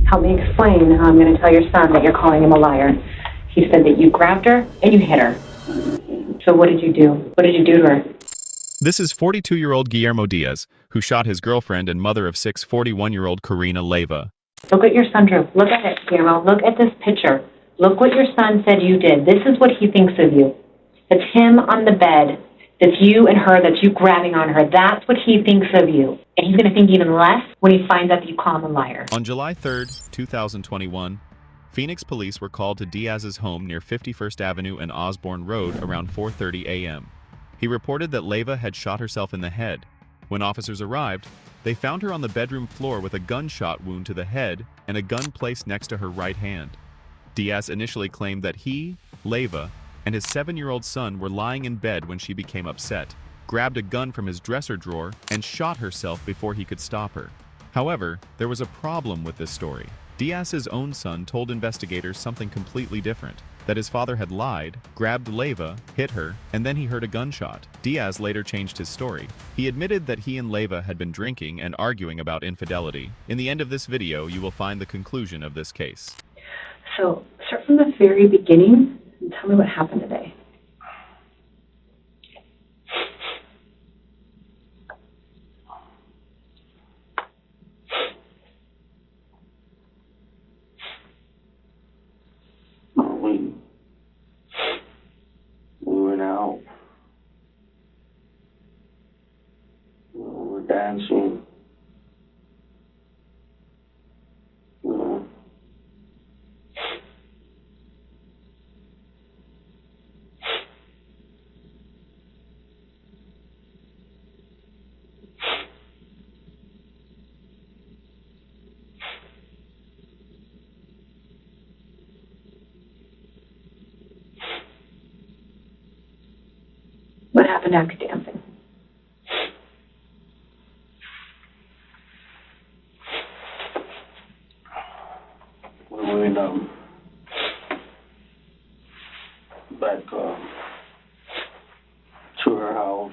Help me explain how I'm going to tell your son that you're calling him a liar. He said that you grabbed her and you hit her. So what did you do? What did you do to her? This is 42-year-old Guillermo Diaz, who shot his girlfriend and mother of six, 41-year-old Corina Leyva. Look what your son drew. Look at it, Guillermo. Look at this picture. Look what your son said you did. This is what he thinks of you. It's him on the bed. That's you and her. That's you grabbing on her. That's what he thinks of you. And he's going to think even less when he finds out that you call him a liar. On July 3rd, 2021, Phoenix police were called to Diaz's home near 51st Avenue and Osborn Road around 4:30 a.m. He reported that Leyva had shot herself in the head. When officers arrived, they found her on the bedroom floor with a gunshot wound to the head and a gun placed next to her right hand. Diaz initially claimed that he, Leyva, and his 7-year-old son were lying in bed when she became upset, grabbed a gun from his dresser drawer, and shot herself before he could stop her. However, there was a problem with this story. Diaz's own son told investigators something completely different, that his father had lied, grabbed Leyva, hit her, and then he heard a gunshot. Diaz later changed his story. He admitted that he and Leyva had been drinking and arguing about infidelity. In the end of this video, you will find the conclusion of this case. So start from the very beginning and tell me what happened today. We went out. We were dancing. What happened after dancing? We went back to her house.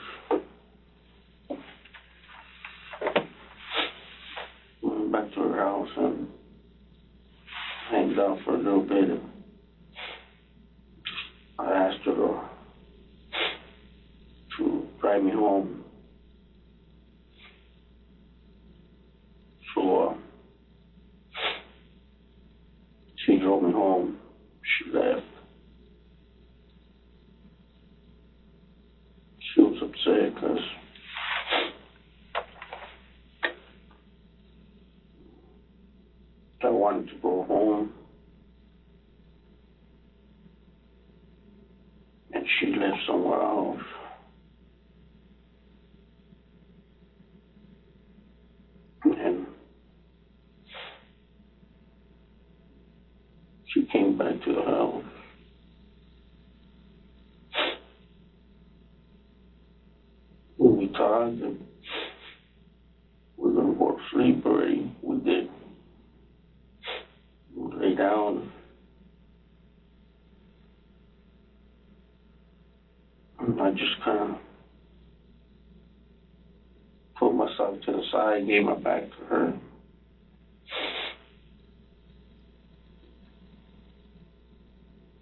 We went back to her house and hanged out for a little bit. I asked her to drive me home. So she drove me home. She left. She was upset because I wanted to go home. And she lived somewhere else. And she came back to the house. When we talked, we were going to go to sleep already. We did. We lay down. And I just kind of put myself to the side, gave my back to her.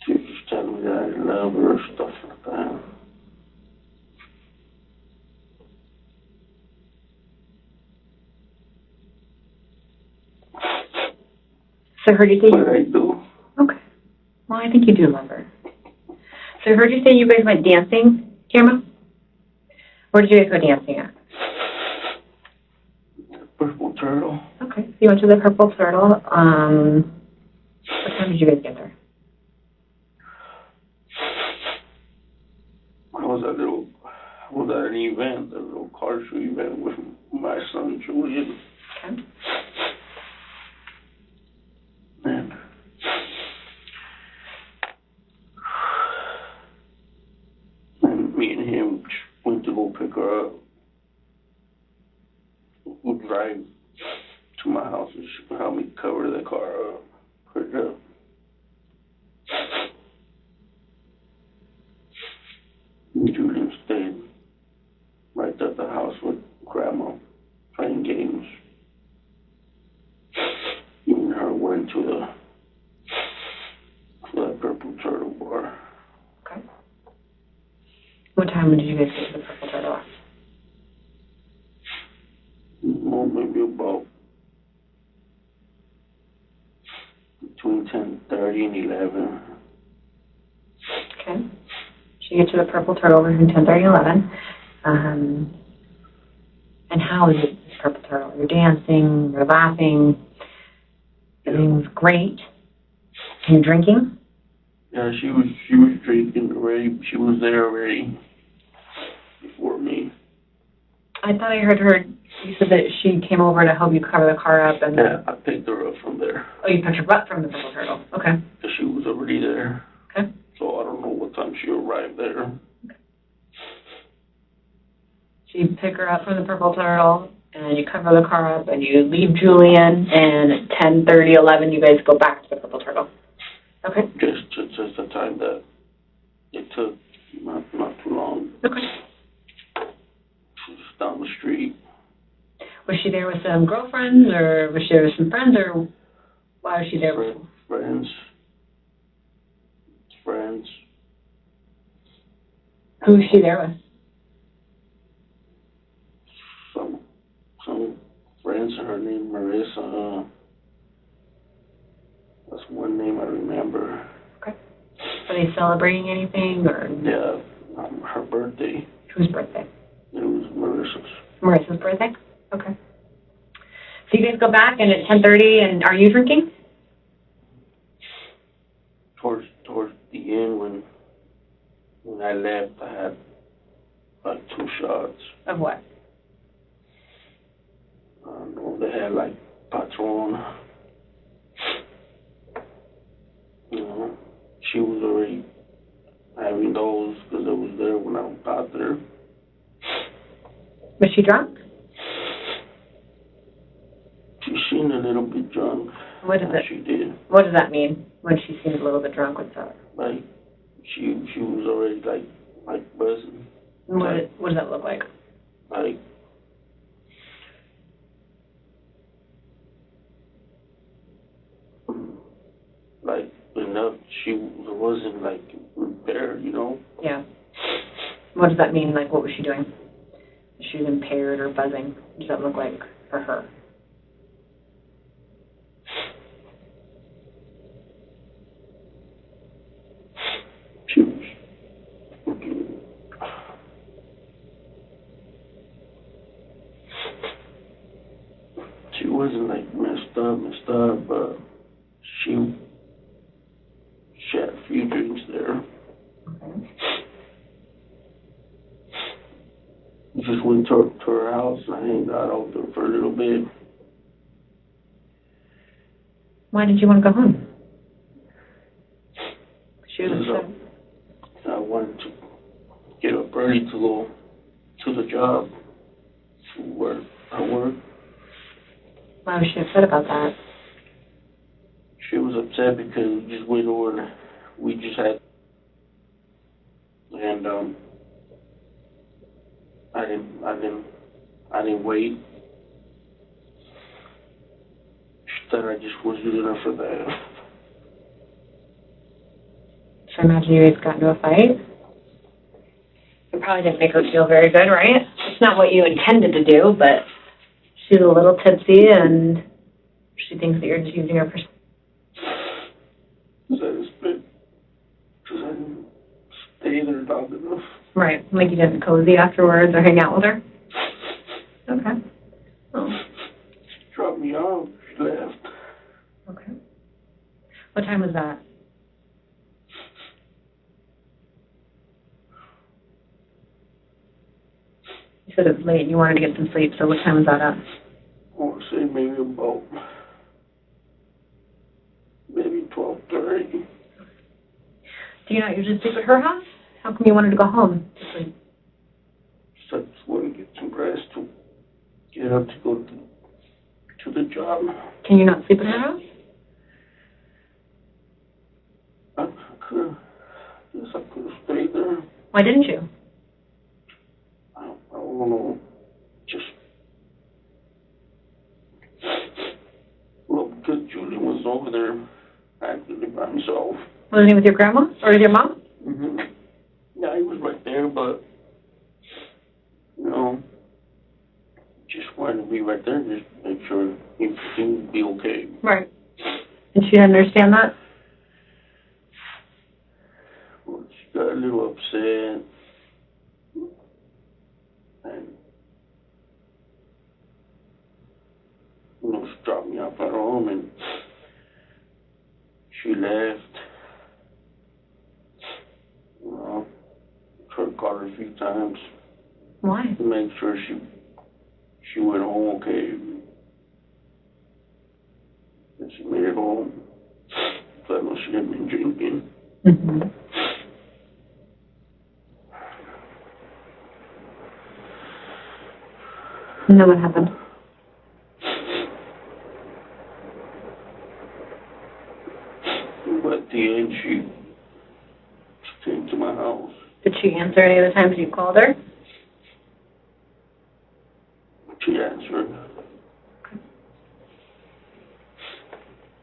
She was just telling me that I love her, stuff like that. So I heard you say What I do. Okay. Well, I think you do love her. So I heard you say you guys went dancing, Guillermo? Where did you guys go dancing at? Purple Turtle. Okay. So you went to the Purple Turtle. What time did you guys get there? I was at an event, a little car show event with my son Julian. Okay. And me and him went to go pick her up. We'd drive to my house and she would help me cover the car up, put it up. Julian stayed right at the house with Grandma, playing games. Even her time did you guys get to the Purple Turtle? Well, maybe about between 10:30 and 11. Okay. So you get to the Purple Turtle between 10:30 and 11. And how is it, the Purple Turtle? You're dancing, you're laughing, everything's great. And you're drinking? Yeah, she was drinking already. She was there already before me. I thought I heard her, you said that she came over to help you cover the car up and... Yeah, I picked her up from there. Oh, you picked her up from the Purple Turtle. Okay. Because she was already there. Okay. So I don't know what time she arrived there. So you pick her up from the Purple Turtle, and you cover the car up, and you leave Julian, and at 10:30, 11, you guys go back to the Purple Turtle. Okay. Just the time that it took, not too long. Okay. She was down the street. Was she there with some girlfriends, or was she there with some friends, or why was she there with Friends. Who was she there with? Some friends. Her name Marissa. That's one name I remember. Okay. Are they celebrating anything, or? Yeah, her birthday. Whose birthday? It was Marissa's. Marissa's birthday? Okay. So you guys go back, and at 10:30, and are you drinking? Towards the end, when I left, I had like 2 shots. Of what? I don't know, they had like Patron. You know, she was already having those because I was there when I got there. Was she drunk? She seemed a little bit drunk. What does it? She did. What does that mean when she seems a little bit drunk? What's that? Like she was already like buzzing. What does that look like? Like enough. She wasn't like impaired, you know. Yeah. What does that mean? Like, what was she doing? She was impaired or buzzing. What does that look like for her? She was looking. She wasn't like messed up, but she had a few drinks there. Okay. Just went to her house and I hanged out out there for a little bit. Why did you want to go home? She was upset. I wanted to get up early to go to the job, to work. Why was she upset about that? She was upset because we just went over and we just had, and I didn't wait. She thought I just was good enough for that. So I imagine you guys got into a fight. It probably didn't make her feel very good, right? It's not what you intended to do, but she's a little tipsy and she thinks that you're just using her for... Because I didn't stay there long enough. Right, like you didn't cozy afterwards or hang out with her? Okay. Oh. She dropped me off. She left. Okay. What time was that? You said it was late and you wanted to get some sleep, so what time was that at? I want to say maybe about 12:30. Do you not usually sleep at her house? How come you wanted to go home to sleep? So I just want to get some rest to get up to go to the job. Can you not sleep at her house? I could have stayed there. Why didn't you? I don't know. Just, well, because Julian was over there actively by himself. Wasn't he with your grandma or with your mom? Mm-hmm. Yeah, he was right there, but just wanted to be right there, just make sure everything would be okay. Right. And she didn't understand that? Well, she got a little upset, and, she dropped me off at home, and she left. Tried to call her a few times. Why? To make sure she went home okay. And she made it home. So I know she had been drinking. Mm-hmm. And then what happened? But at the end, she came to my house. Did she answer any of the times you called her? She answered.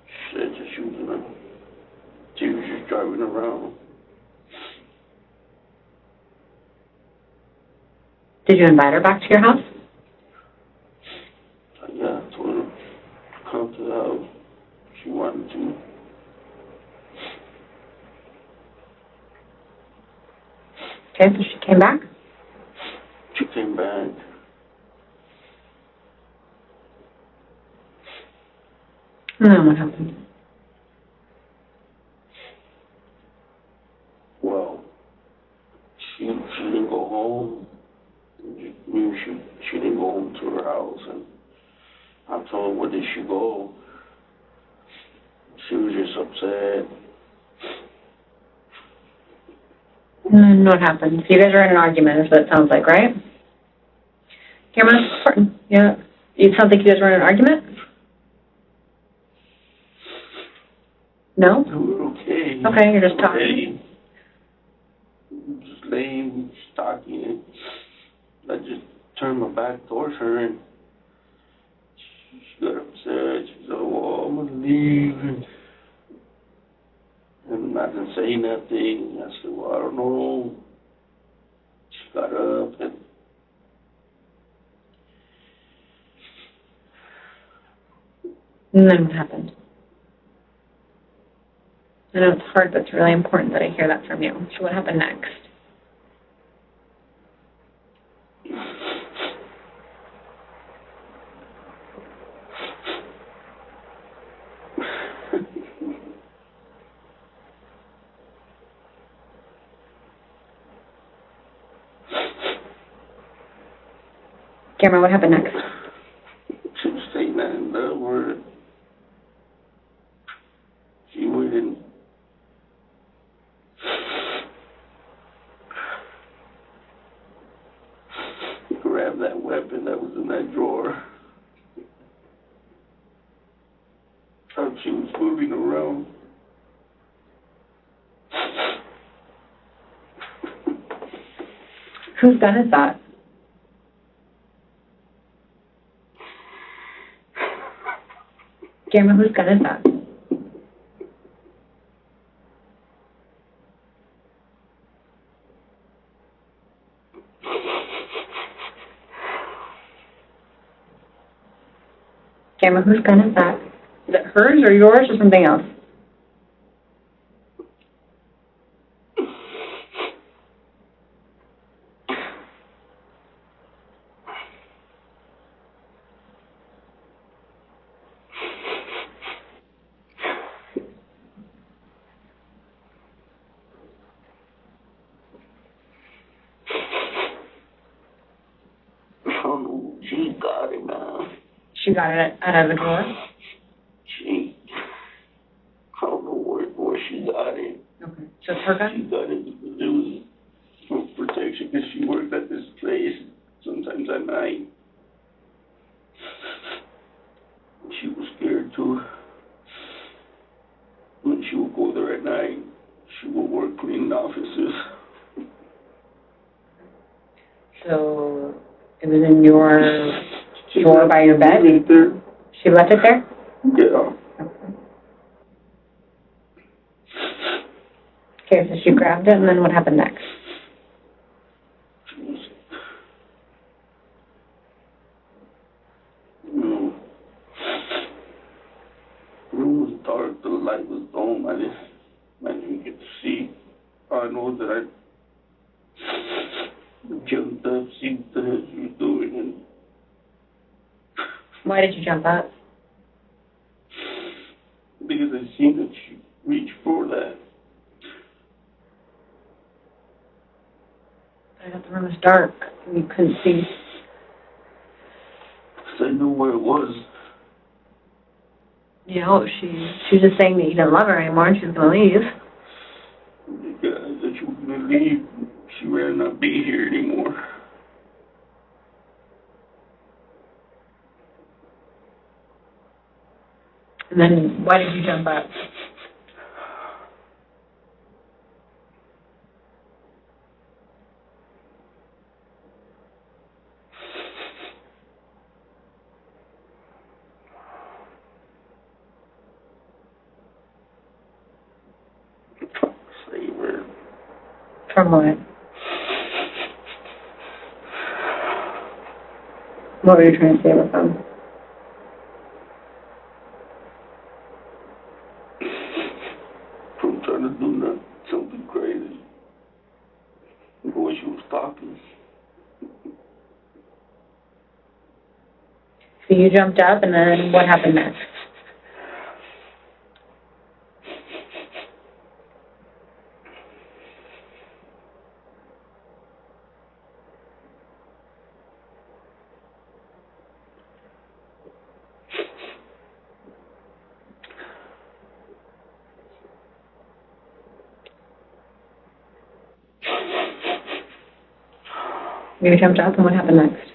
She said that she was just driving around. Did you invite her back to your house? Yeah, I told her to come to the house. She wanted to. Okay, so she came back? She came back. And then what happened? Well, she didn't go home. She didn't go home to her house, and I told her, where did she go? She was just upset. And then what happened? So you guys were in an argument, is what it sounds like, right? Guillermo, that's important. Yeah. It sounds like you guys were in an argument? No? We were okay. Okay, you're just talking? Just laying, just talking. I just turned my back towards her, and she got upset. She said, "Oh, I'm gonna leave." And I didn't say nothing. I said, "Well, I don't know." She got up, and then what happened? I know it's hard, but it's really important that I hear that from you. So what happened next? Guillermo, what happened next? she was saying that in the word. She wouldn't. Grab that weapon that was in that drawer. She was moving around. Whose gun is that? Guillermo, whose gun is that? Guillermo, whose gun is that? Is it hers or yours or something else? Oh, she got it now. She got it out of the drawer? I don't know where she got it. Okay. So it's her She gun? got it because it was for protection because she worked at this place sometimes at night. She was scared too. When she would go there at night, she would work cleaning offices. So it was in your drawer by your bed? Right there. She left it there? Yeah. Okay, so she grabbed it, and then what happened next? was dark, the light was dull, I didn't get to see. All I know is that I jumped up, see what the hell she was doing, and Why did you jump up? because I seen that she reached for that. I thought the room was dark and you couldn't see. Because I knew where it was. You know, she was just saying that you didn't love her anymore and she was going to leave. Because that she was going to leave, she rather not be here anymore. And then why did you jump up? Save her. From what? What were you trying to say with them? From trying to do something crazy. The way she was talking. So you jumped up and then what happened next? You jumped up and what happened next?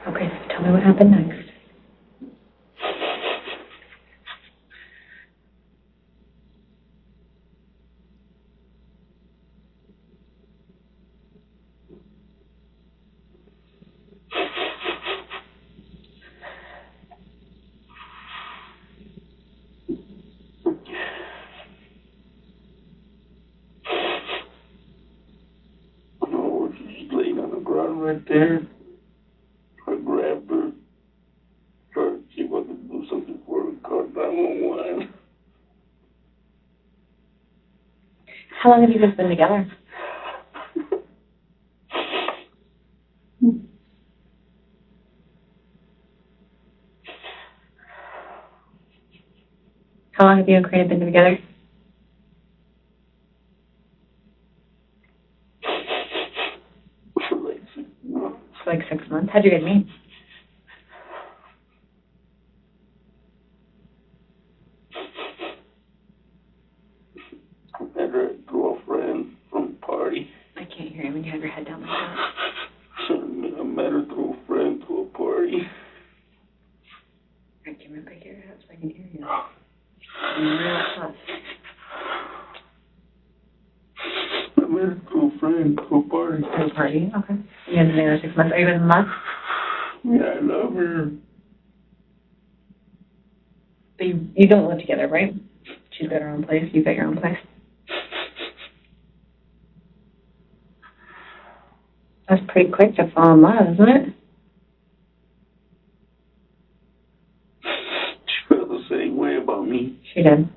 Okay, so tell me what happened next. Oh, she's laying on the ground right there. I grabbed her. Tried to see if I could do something for her. Called 911. How long have you guys been together? How long have you and Corina been together? For like 6 months. For like 6 months. How'd you guys meet? I met her through a friend from a party. I can't hear you when you have your head down like that. I met her through a friend to a party. I can't remember here so I can hear you. I'm real tough. I met her through a friend to a party. To a party? Okay. You guys been together 6 months. Are you guys in love? Yeah, I love her. But you don't live together, right? She's got her own place. You've got your own place. That's pretty quick to fall in love, isn't it? She felt the same way about me. She did.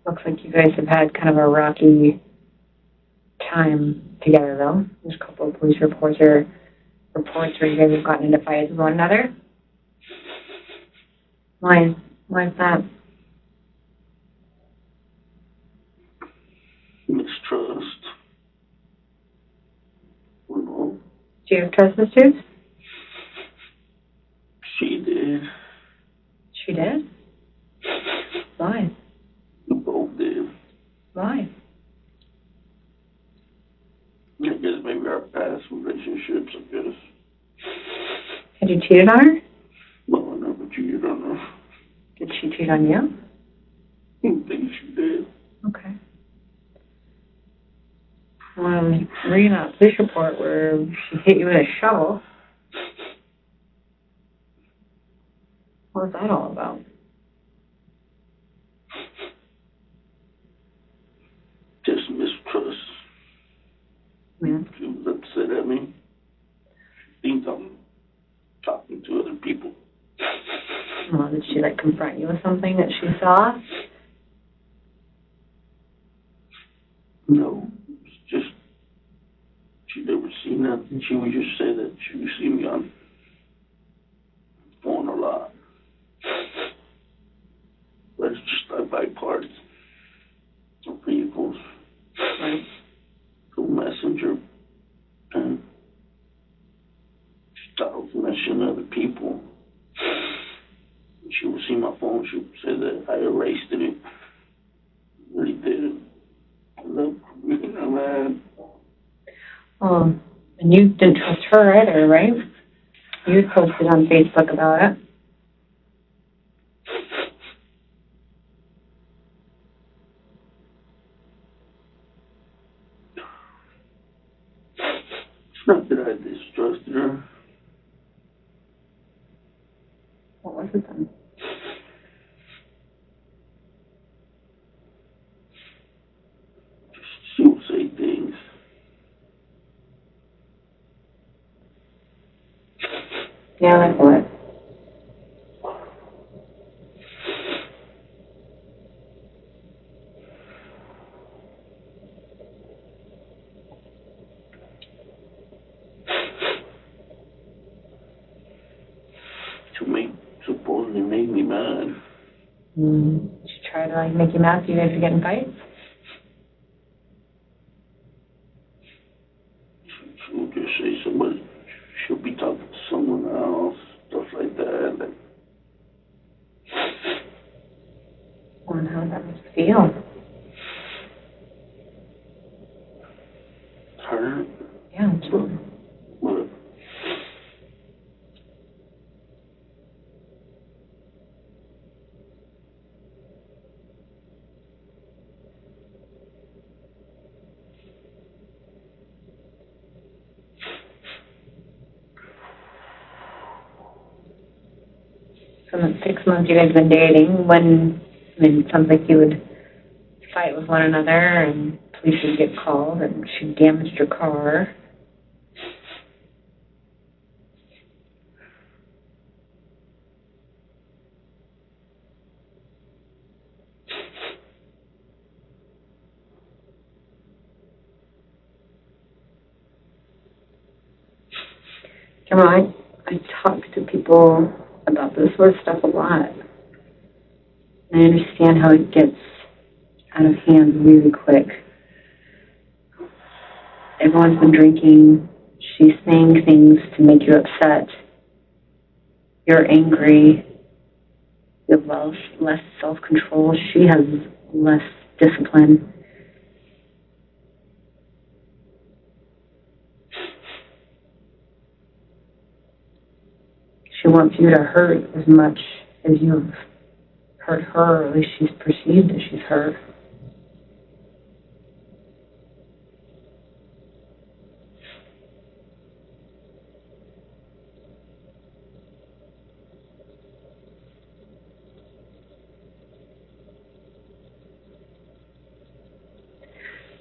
Looks like you guys have had kind of a rocky time together, though. There's a couple of police reports where you guys have gotten into fights with one another. Why is that? Do you have trust issues? She did. She did? Why? We both did. Why? I guess maybe our past relationships, I guess. Had you cheated on her? No, I never cheated on her. Did she cheat on you? I think she did. Okay. Reading a police report where she hit you with a shovel. What was that all about? Just mistrust. Yeah. She was upset at me. She thinks I'm talking to other people. Well, did she, like, confront you with something that she saw? No, it's just she never seen nothing. She would just say that she would see me on phone a lot. But it's just I buy parts of vehicles Right. through Messenger, and she thought I was messaging other people. She would see my phone. She would say that I erased it. Really didn't. I love Corina, man. And you didn't trust her either, right? You posted on Facebook about it. It's not that I distrusted her. What was it then? She would say things. Yeah, like what? Supposedly make me mad. She tried to, like, make you mad so you guys would get in fights? She would just say somebody, she'll be talking to someone else, stuff like that. Like, Well, and how did that make you feel? hurt. Yeah, What? So in the 6 months you guys have been dating, when, I mean, it sounds like you would fight with one another and police would get called and she damaged your car. Guillermo, I talk to people about this sort of stuff a lot. I understand how it gets out of hand really quick. Everyone's been drinking. She's saying things to make you upset. You're angry. You have less self-control. She has less discipline. She wants you to hurt as much as you've hurt her, or at least she's perceived that she's hurt.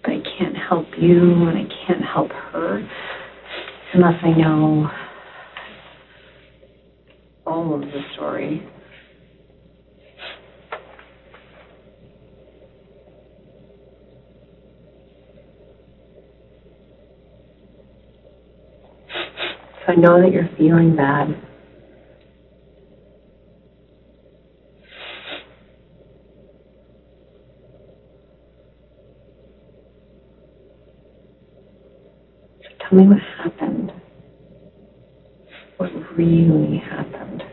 But I can't help you, and I can't help her unless I know all of the story. So I know that you're feeling bad. So tell me what happened. really happened?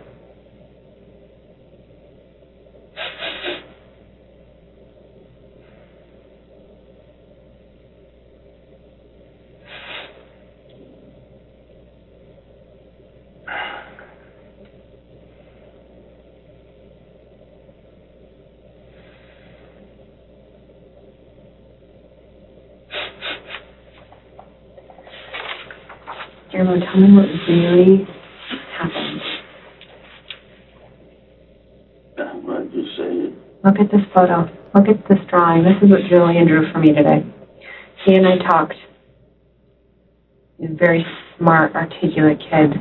Guillermo, tell me what really happened. I just say it. Look at this photo. Look at this drawing. This is what Julian drew for me today. He and I talked. He's a very smart, articulate kid,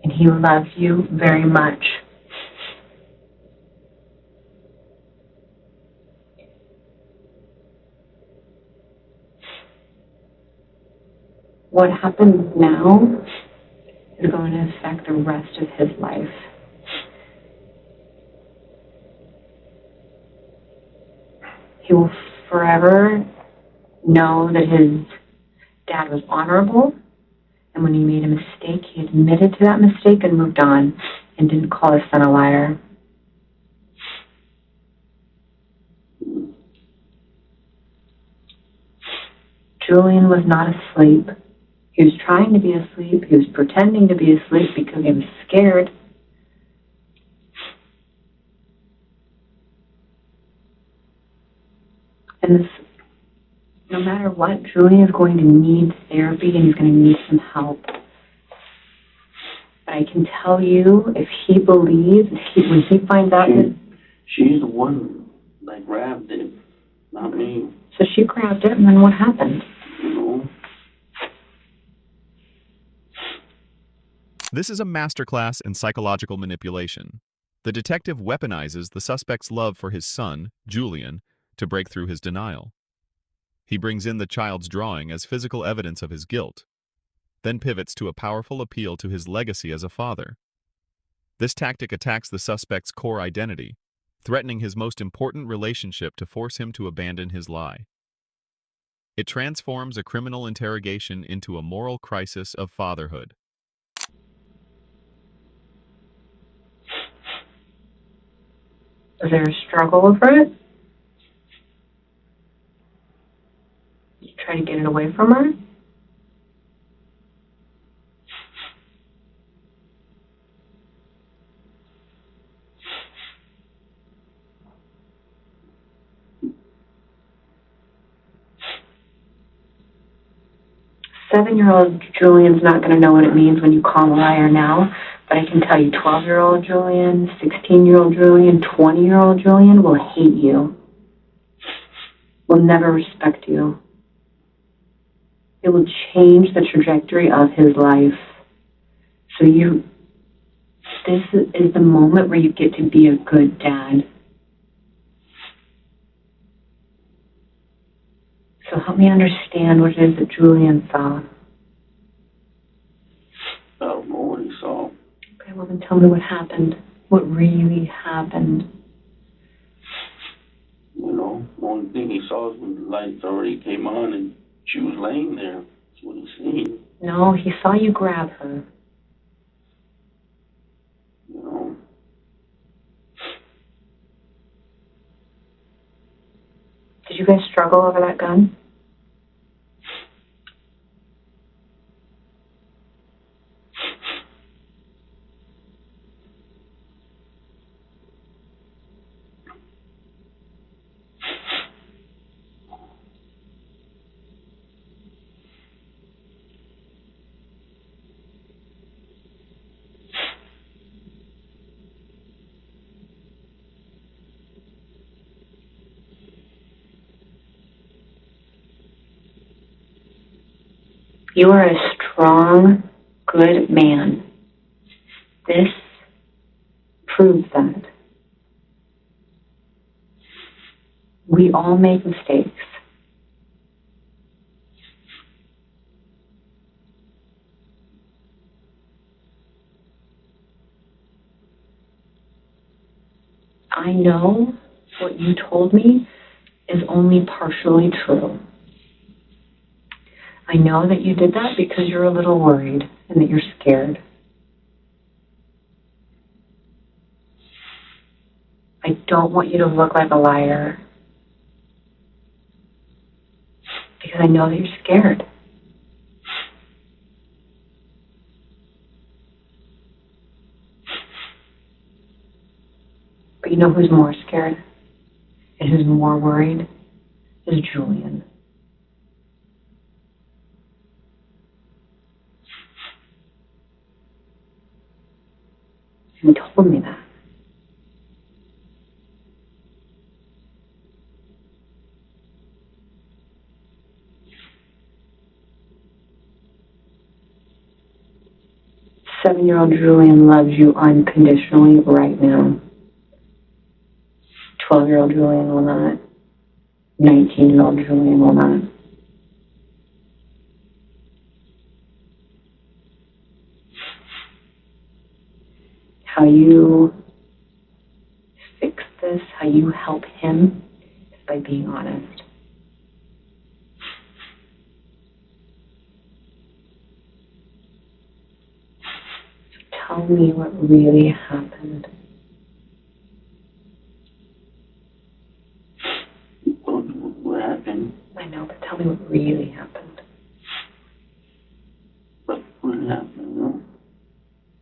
and he loves you very much. What happens now is going to affect the rest of his life. He will forever know that his dad was honorable, and when he made a mistake, he admitted to that mistake and moved on and didn't call his son a liar. Julian was not asleep. He was trying to be asleep. He was pretending to be asleep because he was scared. And this, no matter what, Julian is going to need therapy and he's going to need some help. But I can tell you, if he believes, when he finds out that... She's the one that grabbed it, not me. So she grabbed it, and then what happened? You know? This is a masterclass in psychological manipulation. The detective weaponizes the suspect's love for his son, Julian, to break through his denial. He brings in the child's drawing as physical evidence of his guilt, then pivots to a powerful appeal to his legacy as a father. This tactic attacks the suspect's core identity, threatening his most important relationship to force him to abandon his lie. It transforms a criminal interrogation into a moral crisis of fatherhood. Was there a struggle over it? Did you try to get it away from her? Seven-year-old Julian's not going to know what it means when you call him a liar now, but I can tell you 12-year-old Julian, 16-year-old Julian, 20-year-old Julian will hate you, will never respect you. It will change the trajectory of his life. So this is the moment where you get to be a good dad. So help me understand what it is that Julian saw. I don't know what he saw. Okay, well then tell me what happened. What really happened? You know, the only thing he saw is when the lights already came on and she was laying there. That's what he seen. No, he saw you grab her. You know. Did you guys struggle over that gun? You are a strong, good man. This proves that. We all make mistakes. I know what you told me is only partially true. I know that you did that because you're a little worried and that you're scared. I don't want you to look like a liar. Because I know that you're scared. But you know who's more scared and who's more worried? Is Julian. He told me that. Seven-year-old Julian loves you unconditionally right now. 12-year-old Julian will not. 19-year-old Julian will not. How you fix this, how you help him, is by being honest. Tell me what really happened. What happened? I know, but tell me what really happened. What happened? No.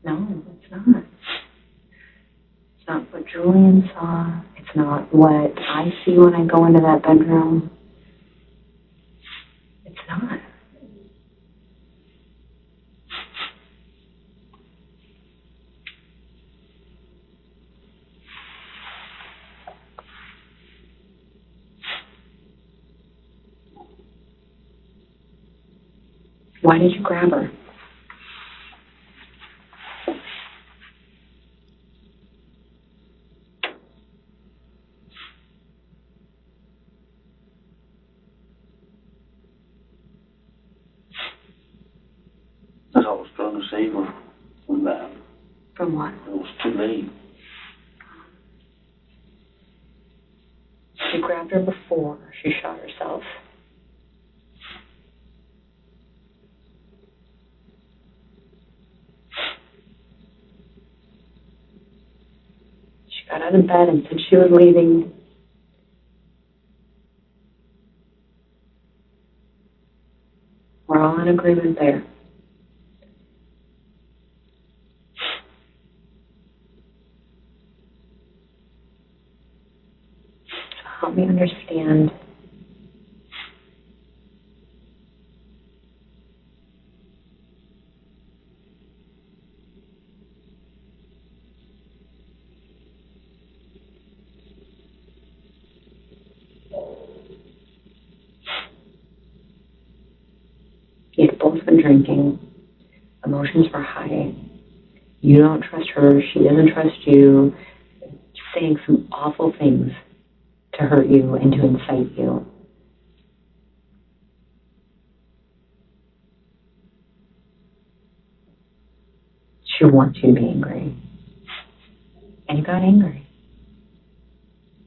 No, it's not. It's not what Julian saw. It's not what I see when I go into that bedroom. It's not. Why did you grab her? Because I was trying to save her from that. From what? It was too late. You grabbed her before she shot herself. She got out of bed and said she was leaving. We're all in agreement there. So help me understand. You'd both been drinking. Emotions were high. You don't trust her. She doesn't trust you. Saying some awful things to hurt you and to incite you. She wants you to be angry. And you got angry.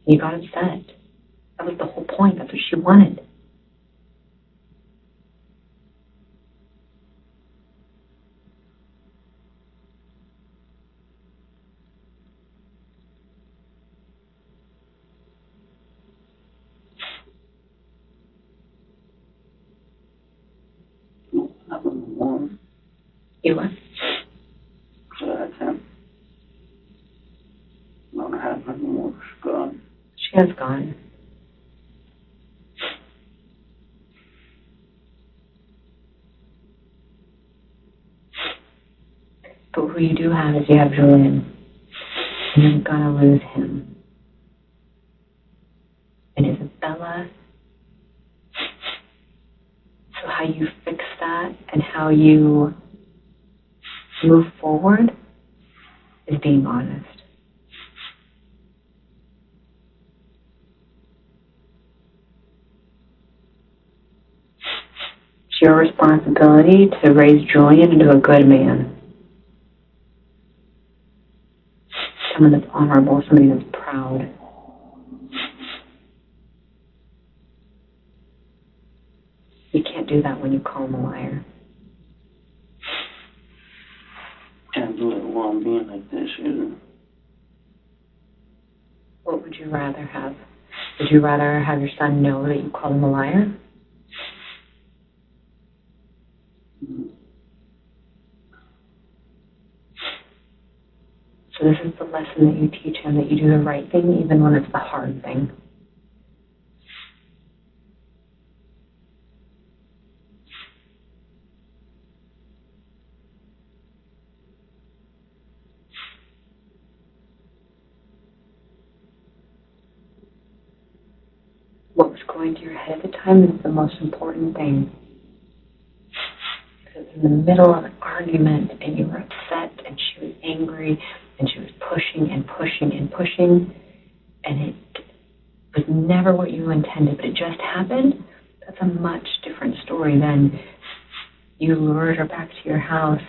You got upset. That was the whole point. That's what she wanted. Not anymore. You what? So I can't. Not happen anymore. She's gone. She has gone. But who you do have is you have Julian. And you're gonna lose him. And Isabella. So how you fix that and how you move forward is being honest. It's your responsibility to raise Julian into a good man. Someone that's honorable, somebody that's proud. You can't do that when you call him a liar. Can't do it while I'm being like this either. Well, you rather have? Would you rather have your son know that you called him a liar? So this is the lesson that you teach him, that you do the right thing even when it's the hard thing. What was going through your head at the time is the most important thing. Because in the middle of an argument and you were upset and she was angry and she was pushing and pushing and pushing and it was never what you intended, but it just happened, that's a much different story than you lured her back to your house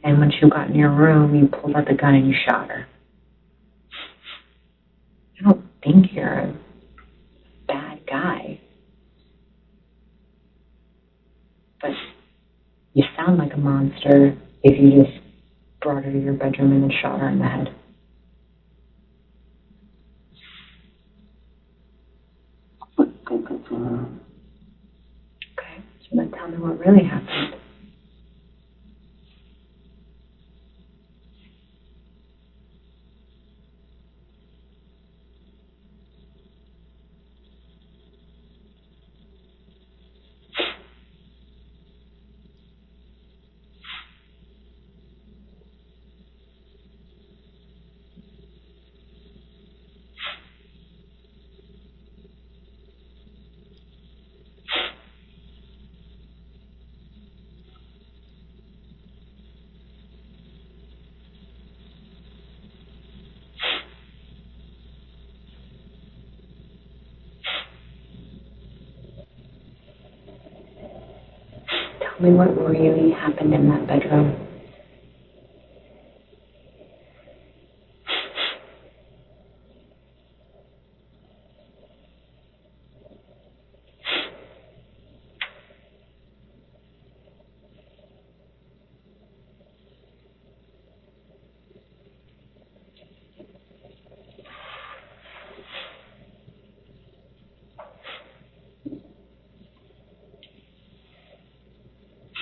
and when she got in your room, you pulled out the gun and you shot her. I don't think you're a bad guy. But you sound like a monster if you just brought her to your bedroom and then shot her in the head. Okay, so then tell me what really happened. Tell me what really happened in that bedroom.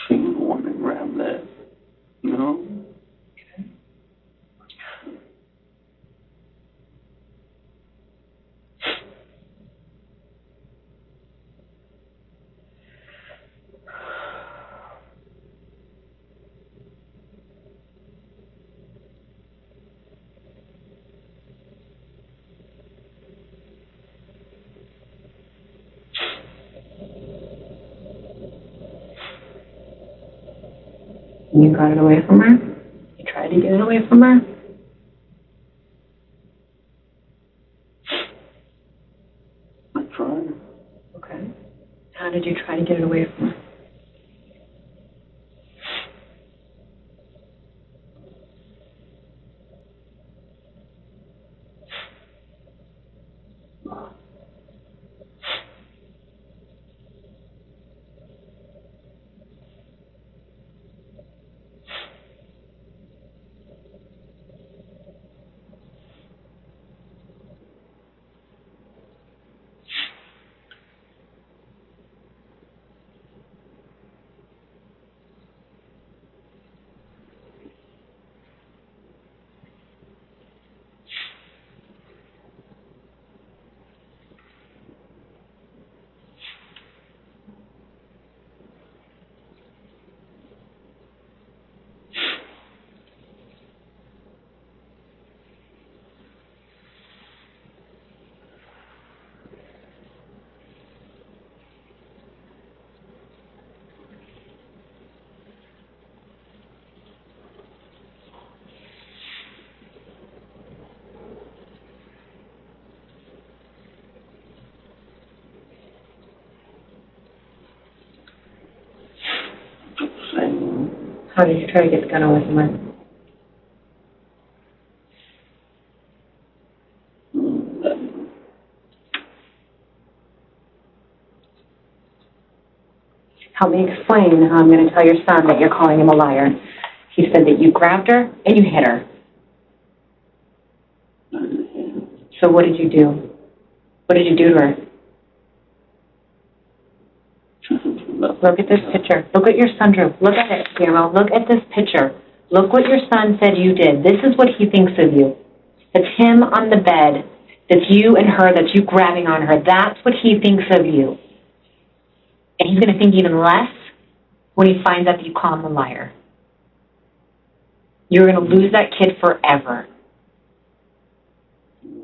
She was the one that grabbed that, you know? You got it away from her? You tried to get it away from her? I tried. Okay. How did you try to get it away from her? How did you try to get the gun away from her? Help me explain how I'm going to tell your son that you're calling him a liar. He said that you grabbed her and you hit her. So So what did you do? What did you do to her? Look at this picture. Look what your son drew. Look at it, Guillermo. Look at this picture. Look what your son said you did. This is what he thinks of you. That's him on the bed. That's you and her. That's you grabbing on her. That's what he thinks of you. And he's going to think even less when he finds out that you call him a liar. You're going to lose that kid forever.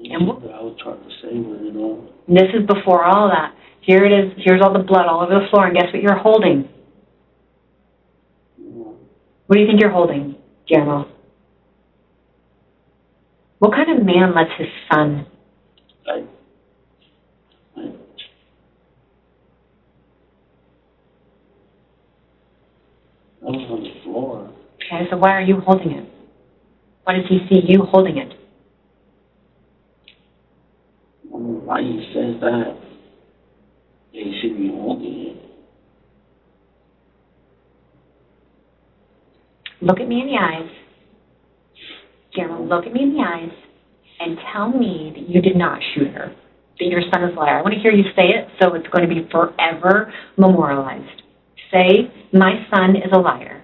And I was trying to save her, you know. this is before all of that. Here it is. Here's all the blood all over the floor. And guess what you're holding? What do you think you're holding, Guillermo? What kind of man lets his son? I was on the floor. Okay, so why are you holding it? Why does he see you holding it? I don't know why he says that. He should be holding it. Look at me in the eyes. Guillermo, look at me in the eyes and tell me that you did not shoot her, that your son is a liar. I want to hear you say it so it's going to be forever memorialized. Say, my son is a liar.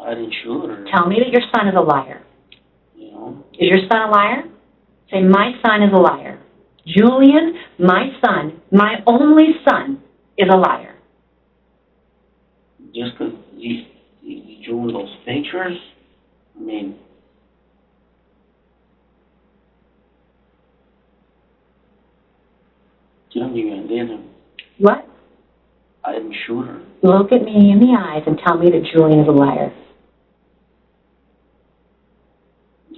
I didn't shoot her. Tell me that your son is a liar. You know? Is your son a liar? Say, my son is a liar. Julian, my son, my only son, is a liar. Just because he's doing those pictures, I mean, tell me I didn't. What? I didn't shoot her. Look at me in the eyes and tell me that Julian is a liar.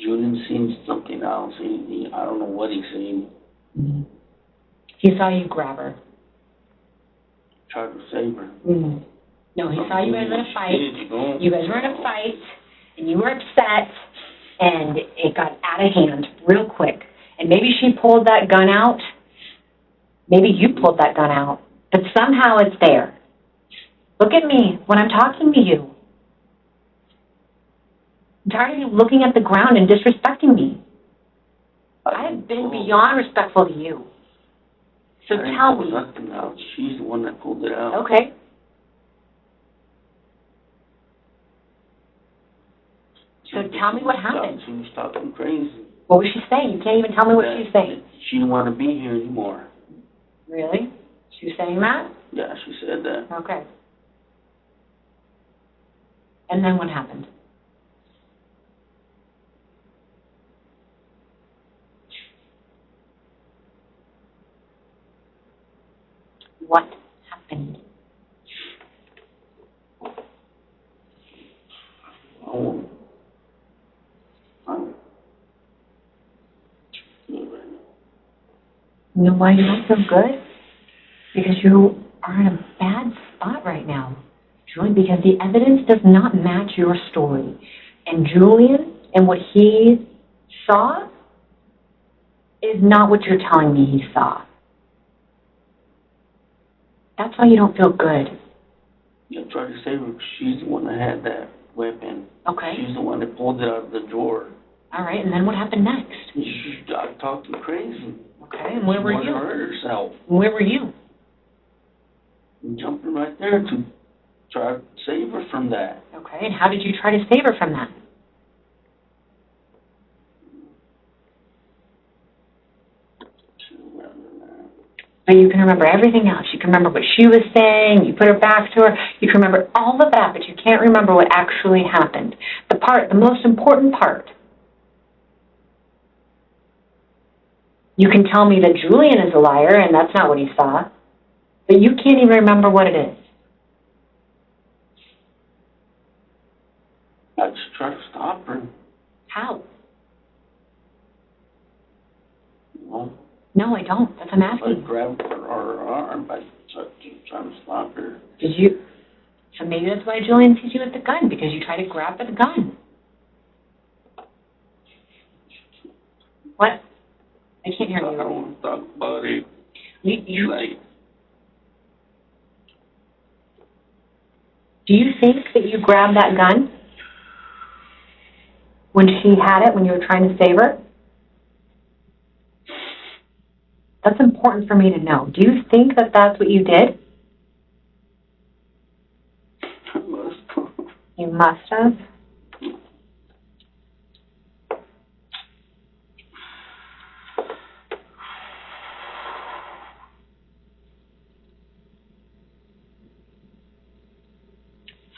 Julian seen something else. I don't know what he's seen. Mm-hmm. He saw you grab her. Tried to save her. Mm-hmm. No, he saw you guys in a fight. You guys were in a fight, and you were upset, and it got out of hand real quick. And maybe she pulled that gun out. Maybe you pulled that gun out. But somehow it's there. Look at me when I'm talking to you. I'm tired of you looking at the ground and disrespecting me. I have been beyond respectful to you. So tell me. Nothing out. She's the one that pulled it out. Okay. So tell me what happened. She was talking crazy. What was she saying? You can't even tell me what she was saying. She didn't want to be here anymore. Really? She was saying that? Yeah, she said that. Okay. And then what happened? What happened? Oh. You know why you don't feel good? Because you are in a bad spot right now, Julian, because the evidence does not match your story. And Julian and what he saw is not what you're telling me he saw. That's why you don't feel good. Yeah, try to save her. She's the one that had that weapon. Okay. She's the one that pulled it out of the drawer. All right, and then what happened next? She started talking crazy. Okay, and where were you? She wanted to hurt herself. Where were you? Jumping right there to try to save her from that. Okay, and how did you try to save her from that? But you can remember everything else. You can remember what she was saying. You put her back to her. You can remember all of that, but you can't remember what actually happened. The most important part. You can tell me that Julian is a liar, and that's not what he saw. But you can't even remember what it is. I just tried to stop her. How? No. No, I don't. That's what I'm I asking. grabbed her arm by trying to stop her. Did you? So maybe that's why Julian sees you with the gun, because you try to grab for the gun. What? I can't hear I you. don't want to talk about it. Do you think that you grabbed that gun when she had it, when you were trying to save her? That's important for me to know. Do you think that that's what you did? I must have. You must have.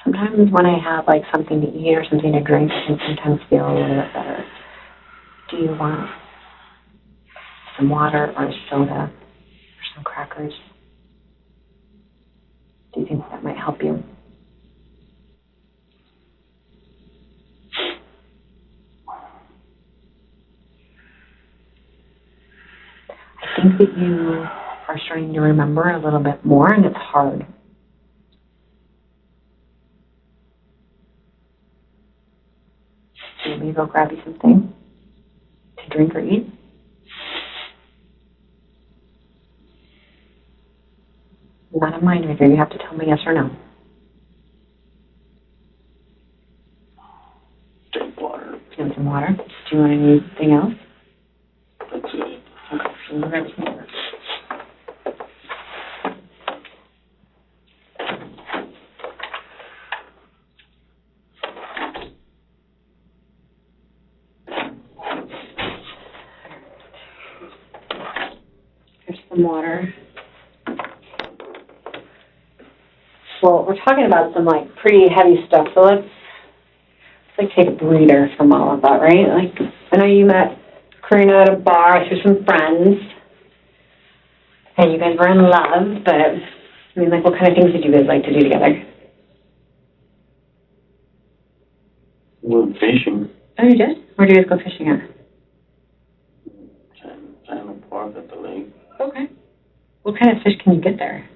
Sometimes when I have like something to eat or something to drink, I can sometimes feel a little bit better. Do you want some water or a soda or some crackers? Do you think that might help you? I think that you are starting to remember a little bit more, and it's hard. Maybe go grab you something to drink or eat. Not a mind reader. You have to tell me yes or no. Drink water. You want some water? Do you want anything else? That's it. Okay. So we'll grab some water. Here's some water. Well, we're talking about some like pretty heavy stuff, so let's like take a breather from all of that, right? Like, I know you met Corina at a bar through some friends, and you guys were in love, but I mean, like, what kind of things did you guys like to do together? We went fishing. Oh, you did? Where do you guys go fishing at? Channel Park at the lake. Okay. What kind of fish can you get there?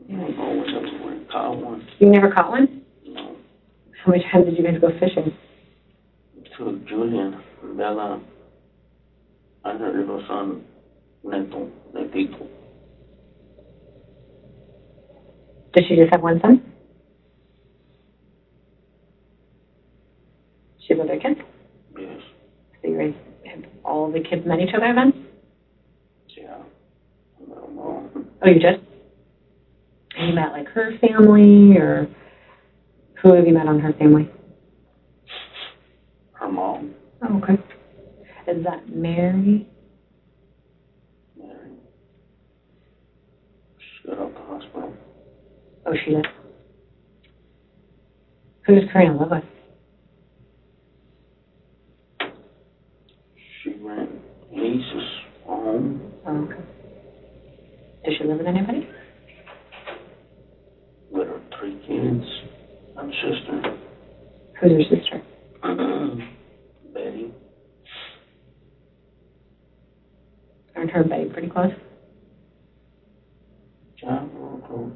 I don't know, we caught one. You never caught one? No. How many times did you guys go fishing? To Julian, Bella, and her little son, Netito. Does she just have one son? She have other kids? Yes. So you guys have all the kids met each other then? Yeah. I don't know. Oh, you did? And you met like her family, or who have you met on her family? Her mom. Oh, okay. Is that Mary? Mary. She got out the hospital. Oh, she did. Who does Corina live with? She leases a home. Oh, okay. Does she live with anybody? With her 3 kids and sister. Who's her sister? Betty. Aren't her and Betty pretty close? Yeah, real close.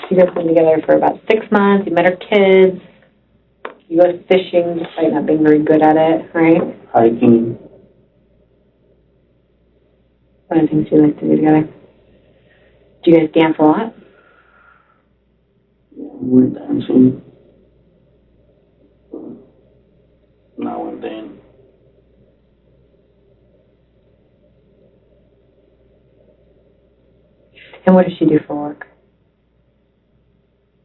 You guys been together for about 6 months. You met her kids. You go fishing despite not being very good at it, right? Hiking. What other things do you like to do together? Do you guys dance a lot? Yeah, we were dancing. Now and then. And what does she do for work?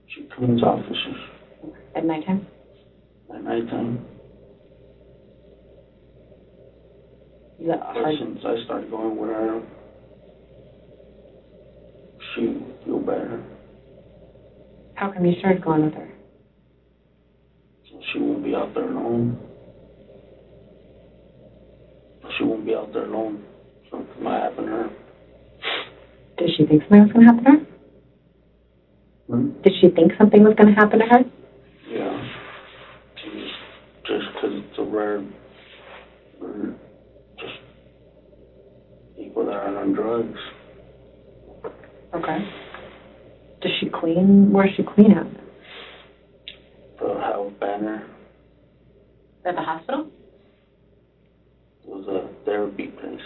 She cleans offices At nighttime? at nighttime. Is that hard? Since I started going with her, she would feel better. How come you started going with her? So she won't be out there alone. She won't be out there alone. Something might happen to her. Did she think something was going to happen to her? Did she think something was going to happen to her? Yeah. Just because it's a rare, just people that are on drugs. Okay. Does she clean? Where does she clean at? The health banner. At the hospital? It was a therapy place.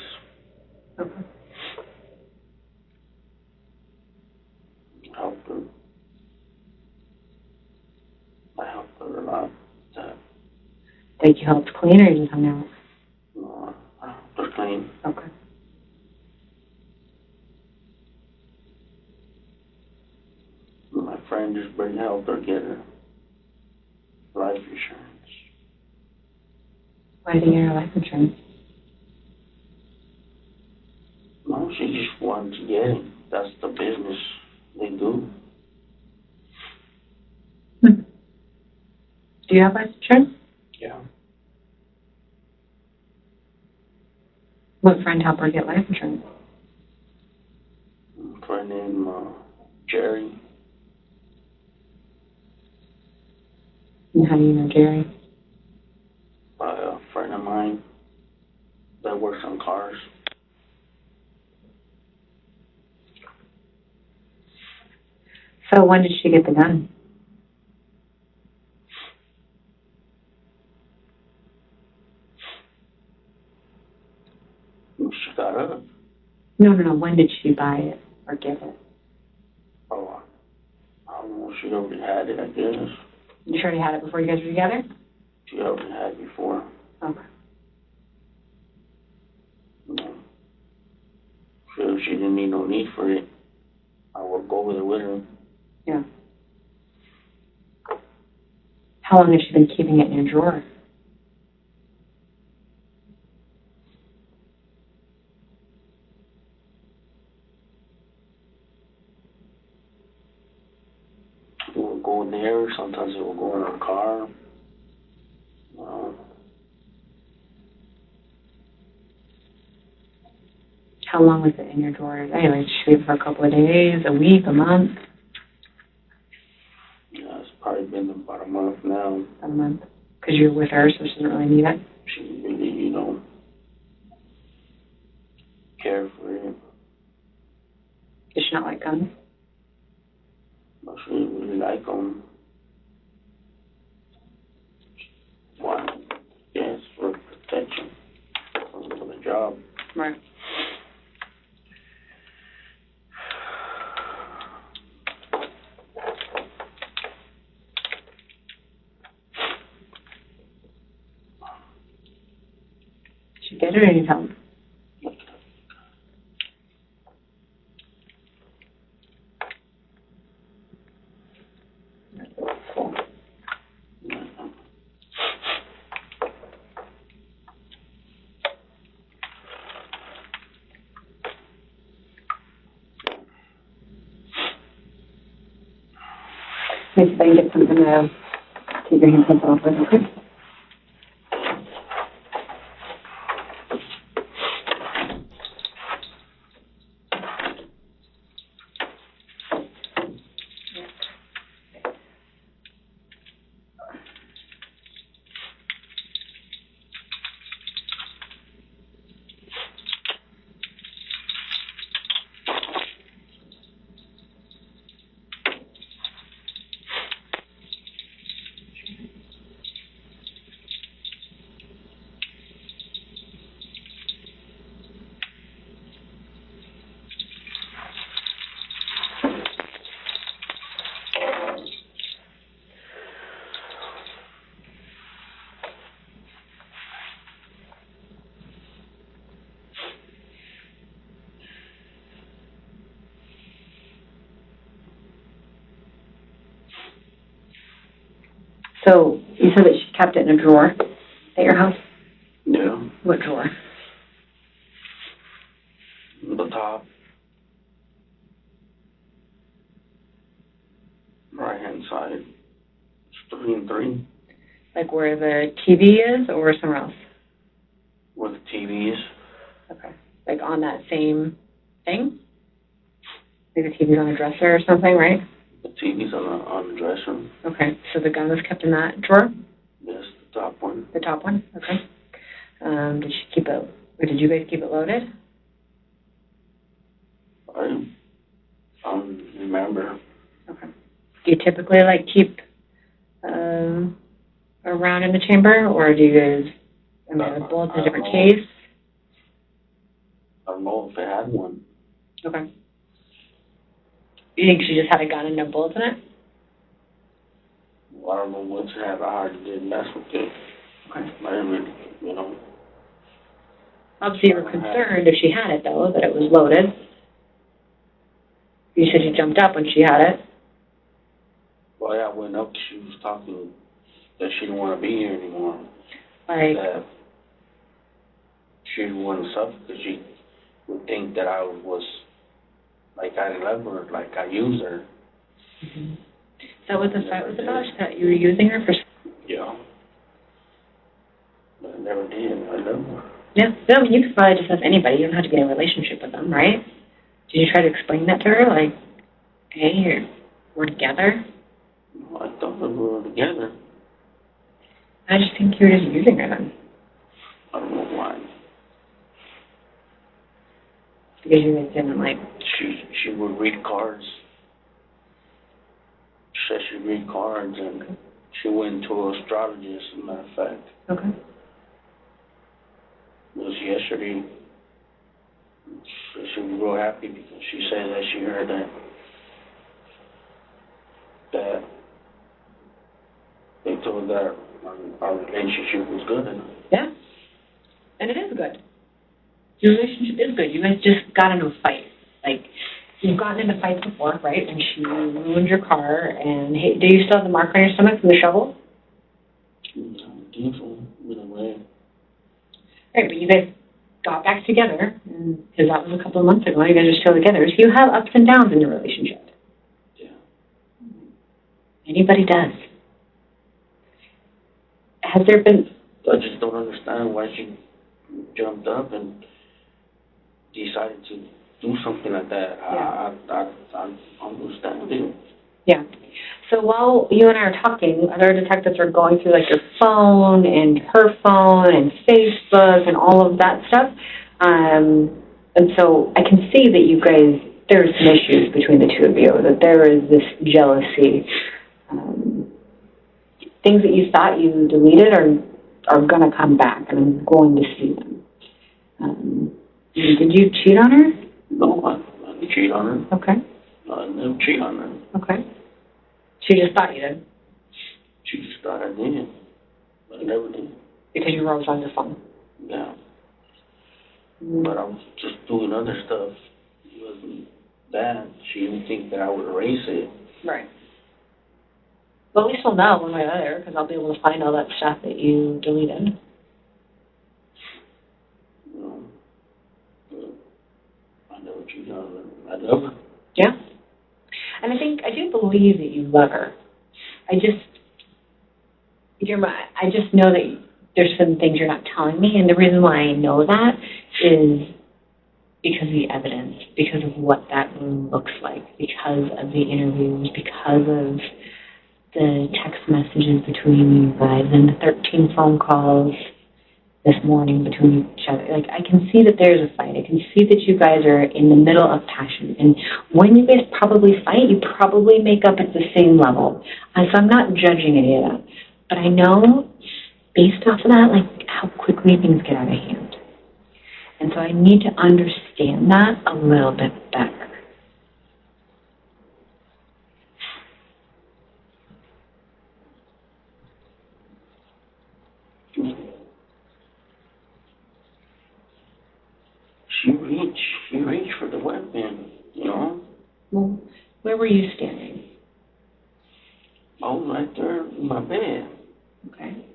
Okay. Helped her. I helped her a lot. Like you helped clean or you just hung out? No, they're clean. Okay. My friend just helped her get her life insurance. Why did you get her life insurance? No, she just wanted to get it. That's the business they do. Do you have life insurance? Yeah. What friend helped her get life insurance? A friend named Jerry. And how do you know Jerry? By a friend of mine that works on cars. So when did she get the gun? She got up. No. When did she buy it or give it? Oh, I don't know. She already had it, I guess. You already had it before you guys were together? She already had it before. Okay. No. So she didn't need no need for it. I would go with her. Yeah. How long has she been keeping it in your drawer? It would go in there. Sometimes it would go in her car. How long was it in your drawer? Anyway, she leave it for a couple of days, a week, a month? Yeah, it's probably been about a month now. A month. Because you're with her, so she doesn't really need it? She really, care for it. Does she not like guns? But she didn't really like them. Why? Yes, for protection. For the job. Right. She get it or need help? Cool. Let me see if I can get something to take your handprints off with, okay? So you said that she kept it in a drawer at your house? Yeah. What drawer? The top. Right-hand side. It's 3 and 3. Like where the TV is or somewhere else? Where the TV is. Okay. Like on that same thing? Like the TV's on a dresser or something, right? The TV's on the dresser. Okay. So the gun was kept in that drawer? Yes, the top one. The top one? Okay. Did she keep it, or did you guys keep it loaded? I don't remember. Okay. Do you typically like keep a round in the chamber, or do you guys, the bullets in a different case? I don't know if it had one. Okay. You think she just had a gun and no bullets in it? I don't know what's had. I hardly did mess with it. Okay. I didn't really, you know. Obviously, you were concerned if she had it, though, that it was loaded. You said you jumped up when she had it. Well, yeah, I went up, she was talking that she didn't want to be here anymore. Like, That she didn't want to suffer because she would think that I was, like, I love her, like I used her. mm-hmm. Is that what the fight was about? That you were using her for... Yeah. But I never did. I love her. Yeah. No, I mean, you could probably just have anybody. You don't have to be in a relationship with them, right? Did you try to explain that to her? Like, hey, we're together? No, I thought that we were together. I just think you were just using her then. I don't know why. Because you guys didn't, like... She would read cards. She said she'd read cards, and she went to an astrologist, as a matter of fact. Okay. It was yesterday. So she was real happy because she said that she heard that they told her our relationship was good. And Yeah. And it is good. Your relationship is good. You guys just got into a fight. Like, you've gotten into fights before, right? And she ruined your car. And hey, do you still have the mark on your stomach from the shovel? Painful in a way. Right, but you guys got back together, because that was a couple of months ago. You guys are still together. So you have ups and downs in your relationship. Yeah. Anybody does. Has there been... I just don't understand why she jumped up and decided to do something like that. Yeah. I understand it. Yeah. So while you and I are talking, other detectives are going through, like, your phone and her phone and Facebook and all of that stuff. And so I can see that you guys, there are some issues between the two of you, that there is this jealousy. Things that you thought you deleted are going to come back, and I'm going to see them. Did you cheat on her? No, I didn't cheat on her. Okay. I didn't cheat on her. Okay. She just thought you did? She just thought I did. But I never did. Because you were always on the phone? Yeah. But I was just doing other stuff. It wasn't that. She didn't think that I would erase it. Right. Well, at least we'll know one way or the other, because I'll be able to find all that stuff that you deleted. You know, but I never cheated on her. I love her. Yeah. And I do believe that you love her. I just know that there's some things you're not telling me, and the reason why I know that is because of the evidence, because of what that room looks like, because of the interviews, because of the text messages between you guys and the 13 phone calls this morning between each other. Like, I can see that there's a fight. I can see that you guys are in the middle of passion. And when you guys probably fight, you probably make up at the same level. So I'm not judging any of that. But I know, based off of that, like, how quickly things get out of hand. And so I need to understand that a little bit better. She reached for the weapon, you know? Well, where were you standing? I was right there in my bed. Okay.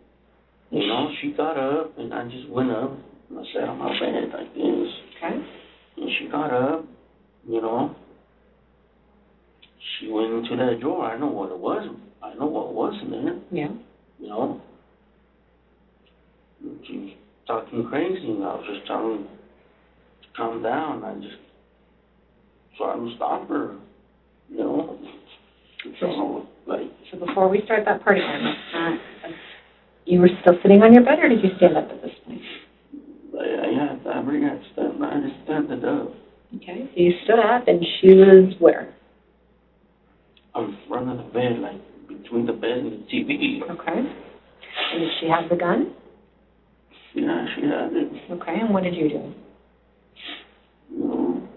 You know, she got up, and I just went up, and I sat on my bed like this. Okay. And she got up, you know. She went into that drawer. I know what it was. I know what was in there. Yeah. You know. And she was talking crazy, and I was just telling her to calm down. I just tried to stop her, you know. So, like... So before we start that part again, you were still sitting on your bed, or did you stand up at this point? I really had to stand. I just stood up. Okay, so you stood up, and she was where? In front of the bed, like between the bed and the TV. Okay. And did she have the gun? Yeah, she had it. Okay, and what did you do? You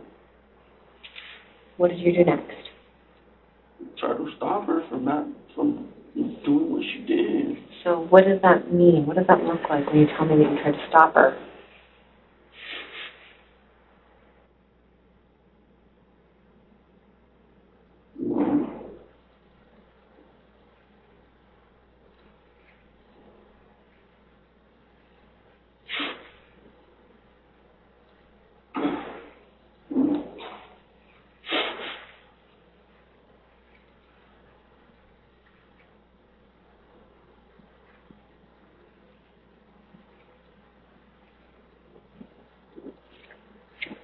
What did you do next? try to stop her from doing what she did. So what does that mean? What does that look like when you tell me that you tried to stop her?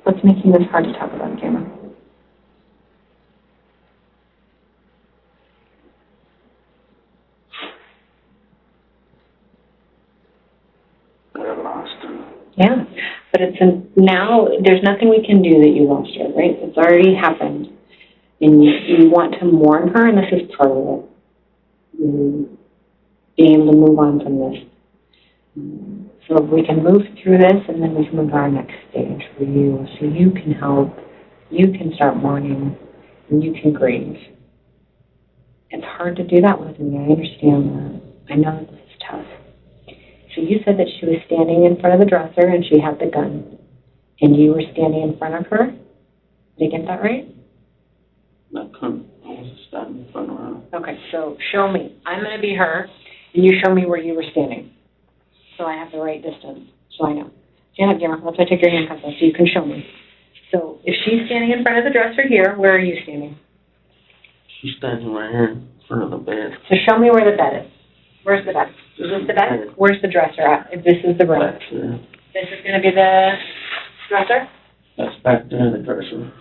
What's making this hard to talk about, Guillermo? I lost her. Yeah, but now there's nothing we can do that you lost her, right? It's already happened. And you want to mourn her, and this is part of it. Being able to move on from this. So if we can move through this, and then we can move to our next stage for you, so you can help, you can start mourning, and you can grieve. It's hard to do that with me. I understand that. I know that this is tough. So you said that she was standing in front of the dresser, and she had the gun, and you were standing in front of her. Did I get that right? I was standing in front of her. Okay, so show me. I'm going to be her, and you show me where you were standing. So I have the right distance, so I know. Stand up, Guillermo. Let's take your handcuffs off so you can show me. So if she's standing in front of the dresser here, where are you standing? She's standing right here in front of the bed. So show me where the bed is. Where's the bed? Is this the bed? Where's the dresser at? If this is the room. Back there. This is going to be the dresser? That's back there in the dresser.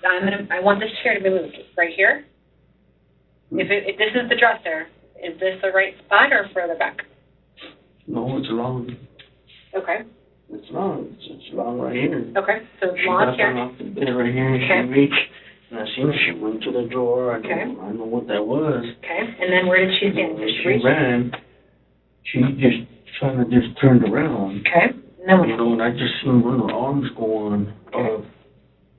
I want this chair to be moved. Right here? If this is the dresser, is this the right spot or further back? No, it's long. Okay. It's long. It's long right here. Okay, so She long got chair. off the bed right here, and Okay. she reached, and I seen her. She went to the drawer. I Okay. don't know what that was. Okay, and then where did she stand? Did she She reach? ran. She just kind of just turned around. Okay, and then what? You know, and I just seen one of her arms going up,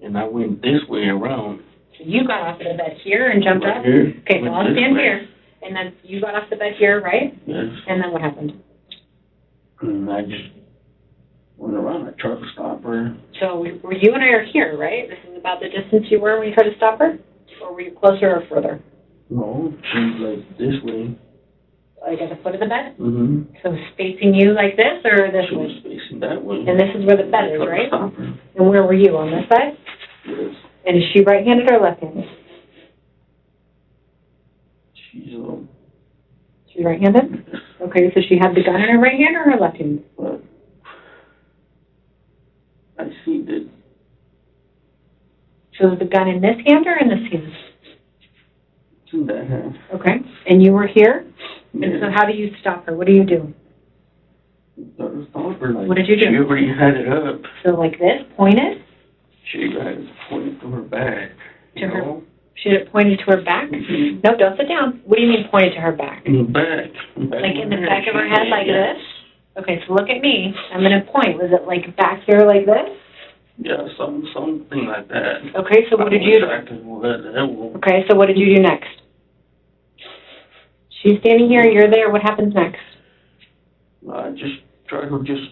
and I went this way around. So you got off of the bed here and jumped Right up? here. Okay, so Went I'll this stand way. here. And then you got off the bed here, right? Yes. And then what happened? And I just went around. I tried to stop her. So were you and I are here, right? This is about the distance you were when you tried to stop her? Or were you closer or further? No, she's like this way. Like at the foot of the bed? Mm-hmm. So facing you like this or this She was way? facing that way. And this is where the bed is, I tried to right? stop her. And where were you, on this side? Yes. And is she right-handed or left-handed? She's right-handed? Okay, so she had the gun in her right hand or her left hand? But I see that So was the gun in this hand or in this hand? it's in that hand. Okay, and you were here? And Yeah. so how do you stop her? What do you do? Tried to stop her. Like, What did you do? She already had it up. So like this, pointed? She had it pointed to her back. To her- She had it pointed to her back? Mhm. No, don't sit down. What do you mean pointed to her back? In the back. Like in the back of her head like this? Okay, so look at me. I'm going to point. Was it like back here like this? Yeah, something like that. Okay, so what did you do? do? Okay, so what did you do next? She's standing here, you're there. What happens next? I just tried to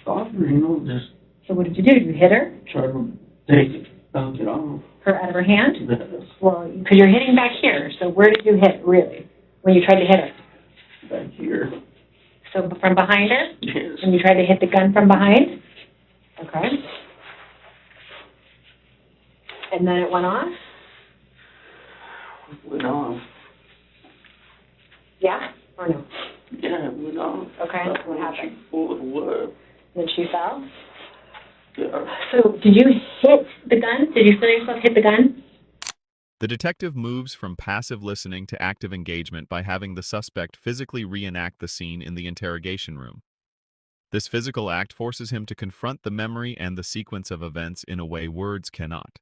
stop her, you know, just So what did you do? Did you hit her? try to knock it off. Her out of her hand? Yes. Well, because you're hitting back here. So where did you hit, really, when you tried to hit her? Back here. So from behind her? Yes. And you tried to hit the gun from behind? Okay. And then it went off? Went off. Yeah? Or no? Yeah, it went off. Okay, That's what when happened? She pulled the web. Then she fell? Yeah. So did you hit the gun? Did you feel yourself hit the gun? The detective moves from passive listening to active engagement by having the suspect physically reenact the scene in the interrogation room. This physical act forces him to confront the memory and the sequence of events in a way words cannot.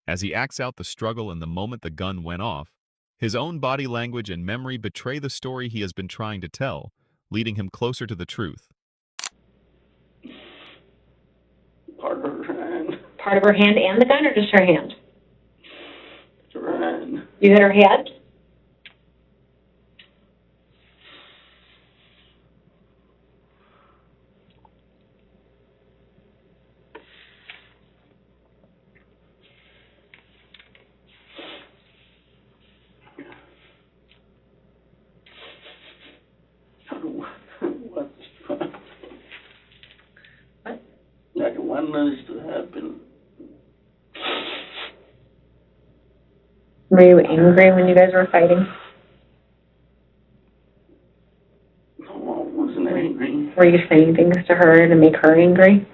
As he acts out the struggle in the moment the gun went off, his own body language and memory betray the story he has been trying to tell, leading him closer to the truth. Part of her hand. Part of her hand and the gun, or just her hand? Her hand. You hit her head? want none of this to happen. Were you angry when you guys were fighting? No, I wasn't angry. Were you saying things to her to make her angry?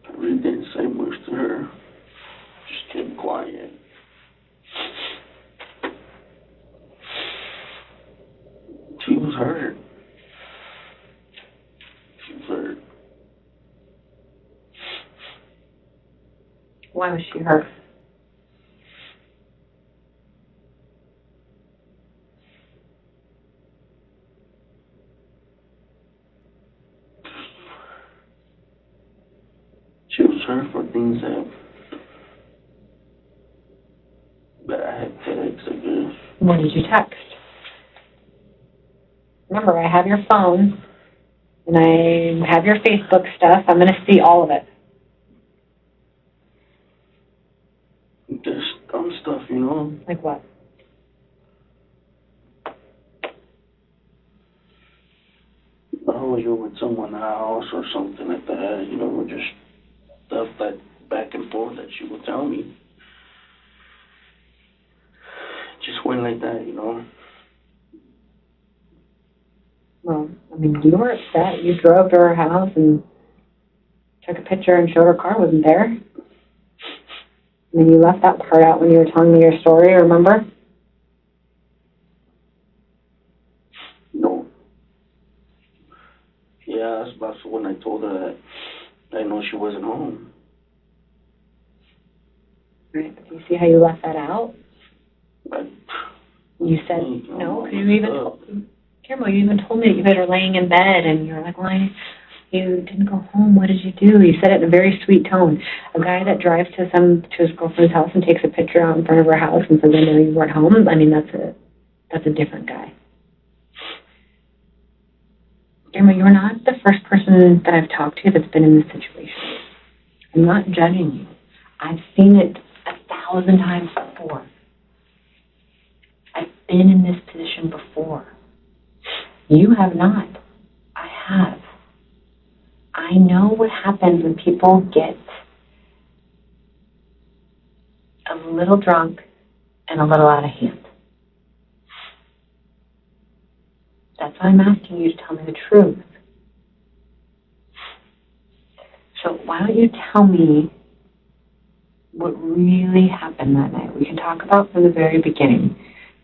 I really didn't say much to her. Just kept quiet. She was hurt. She was hurt. Why was she hurt? She was hurt for things that I had text, I guess. What did you text? Remember, I have your phone, and I have your Facebook stuff. I'm going to see all of it. Just dumb stuff, you know? Like what? Oh, you're with someone else or something like that, you know, just stuff that back and forth that she would tell me. Just went like that, you know? Well, I mean, you were upset. You drove to her house and took a picture and showed her car wasn't there. And then you left that part out when you were telling me your story, remember? No. Yeah, that's when I told her that I know she wasn't home. Right, but do you see how you left that out? But You said, no, because Guillermo, you even told me that you guys were laying in bed, and you were like, why, you didn't go home, what did you do? You said it in a very sweet tone. A guy that drives to his girlfriend's house and takes a picture out in front of her house and says, I know you weren't home, I mean, that's a different guy. Guillermo, you're not the first person that I've talked to that's been in this situation. I'm not judging you. I've seen it 1,000 times before. I've been in this position before. You have not. I have. I know what happens when people get a little drunk and a little out of hand. That's why I'm asking you to tell me the truth. So why don't you tell me what really happened that night? We can talk about from the very beginning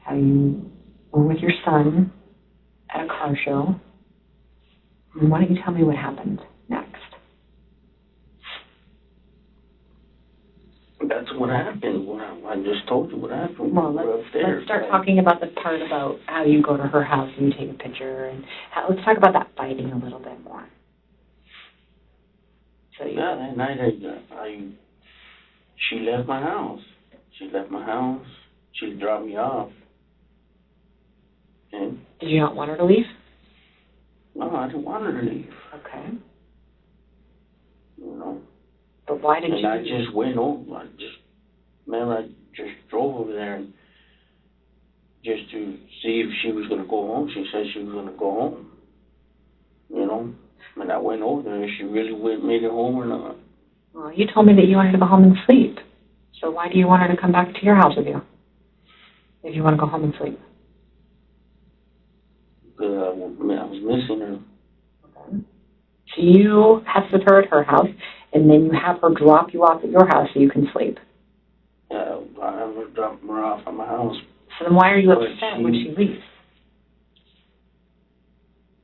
how you were with your son at a car show. And why don't you tell me what happened next? that's what happened. I just told you what happened. Well, let's start talking about the part about how you go to her house and you take a picture, and let's talk about that fighting a little bit more. So yeah, that night she left my house. She dropped me off. And did you not want her to leave? No, I didn't want her to leave. Okay. You know. But why did you? I just went over. I just drove over there and just to see if she was going to go home. She said she was going to go home. You know. And I went over there. If she really made it home or not. Well, you told me that you wanted to go home and sleep. So why do you want her to come back to your house with you? If you want to go home and sleep. Because I was missing her. Okay. So you have with her at her house, and then you have her drop you off at your house so you can sleep. Yeah, I have her drop her off at my house. So then why are you upset when she leaves?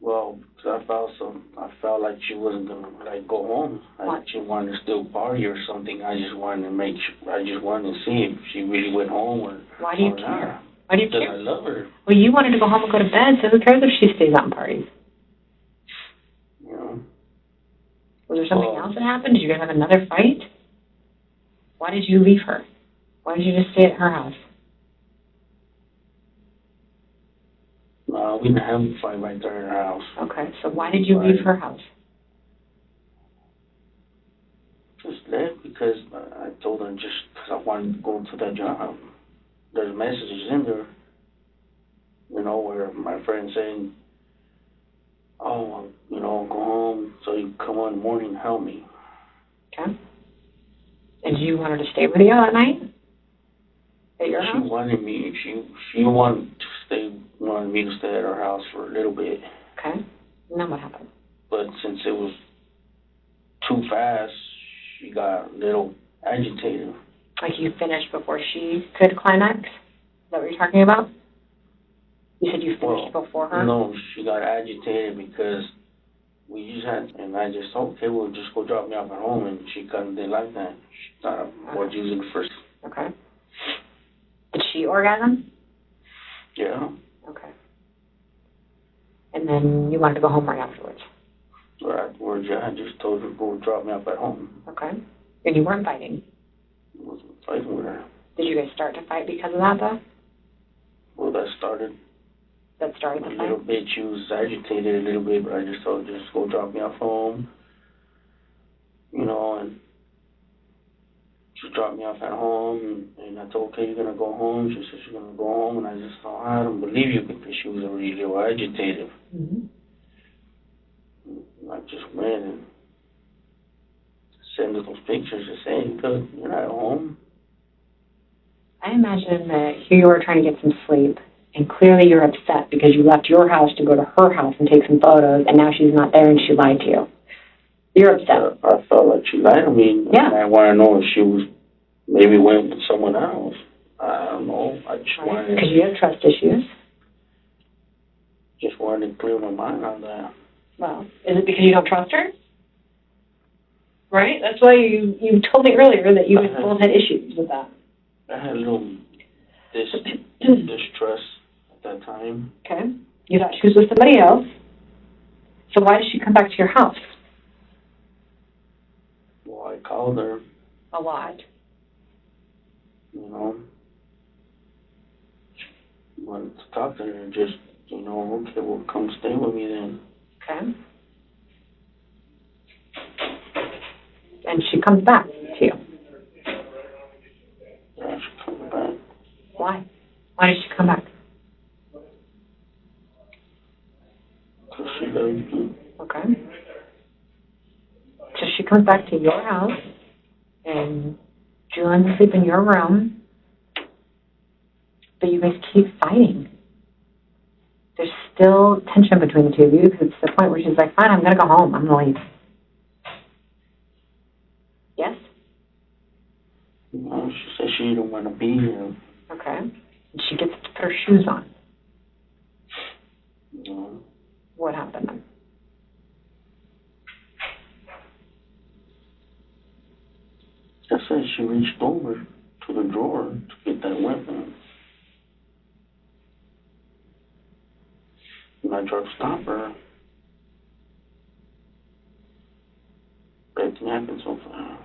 Well, I felt like she wasn't gonna go home. She wanted to still party or something. I just wanted to see if she really went home or. Why do you care? Why do you care? Because I love her. Well, you wanted to go home and go to bed, so who cares if she stays out and parties? You know. Was there something else that happened? Did you guys have another fight? Why did you leave her? Why did you just stay at her house? We didn't have a fight right there in her house. Okay, so why did you leave her house? Just left because I told her just because I wanted to go to that job. There's messages in there, you know, where my friend saying, oh, you know, go home, come on in the morning and help me. Okay. And do you want her to stay with you at night? At your She house? wanted me, she wanted me to stay at her house for a little bit. Okay. And then what happened? But since it was too fast, she got a little agitated. Like you finished before she could climax? Is that what you're talking about? You said you finished before her? No, she got agitated because we just had, and I just thought, okay, well, just go drop me off at home, and she kind of didn't like that. She thought I was using the first. Okay. Did she orgasm? Yeah. Okay. And then you wanted to go home right afterwards? Right afterwards, yeah, I just told her to go drop me off at home. Okay. And you weren't fighting? I wasn't fighting with her. Did you guys start to fight because of that, though? Well, that started The a fight? little bit. She was agitated a little bit, but I just told her just go drop me off home. You know, and she dropped me off at home, and I told her, okay, you're going to go home. She said she's going to go home, and I just thought, I don't believe you because she was already a little agitated. Mm-hmm. I just went and sent her those pictures and said, look, you're not at home. I imagine that here you were trying to get some sleep, and clearly you're upset because you left your house to go to her house and take some photos, and now she's not there and she lied to you. You're upset. I felt like she lied to me. Yeah. I want to know if she was maybe went with someone else. I don't know. I just wanted Because you have trust issues. wanted to clear my mind on that. Well, is it because you don't trust her? Right? That's why you told me earlier that you both had issues with that. I had a little distrust at that time. Okay. You thought she was with somebody else. So why did she come back to your house? Well, I called her, A lot. you know. Wanted to talk to her and just, you know, okay, well, come stay with me then. Okay. And she comes back to you. Yeah, she comes back. Why? Why did she come back? Because she loves me. Okay. So she comes back to your house, and Julian's asleep in your room, but you guys keep fighting. There's still tension between the two of you, because it's the point where she's like, fine, I'm going to go home. I'm going to leave. Yes? No, she said she didn't want to be here. Okay. And she gets to put her shoes on. No. What happened then? I said she reached over to the drawer to get that weapon. And I tried to stop her. But it didn't happen so fast.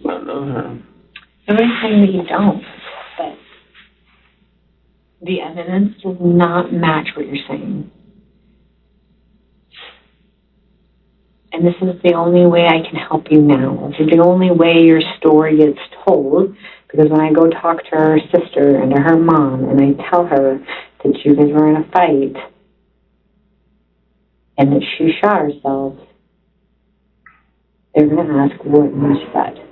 I love her. Nobody's saying that you don't, but the evidence does not match what you're saying. And this is the only way I can help you now. This is the only way your story gets told, because when I go talk to her sister and to her mom, and I tell her that you guys were in a fight, and that she shot herself, they're going to ask what you said.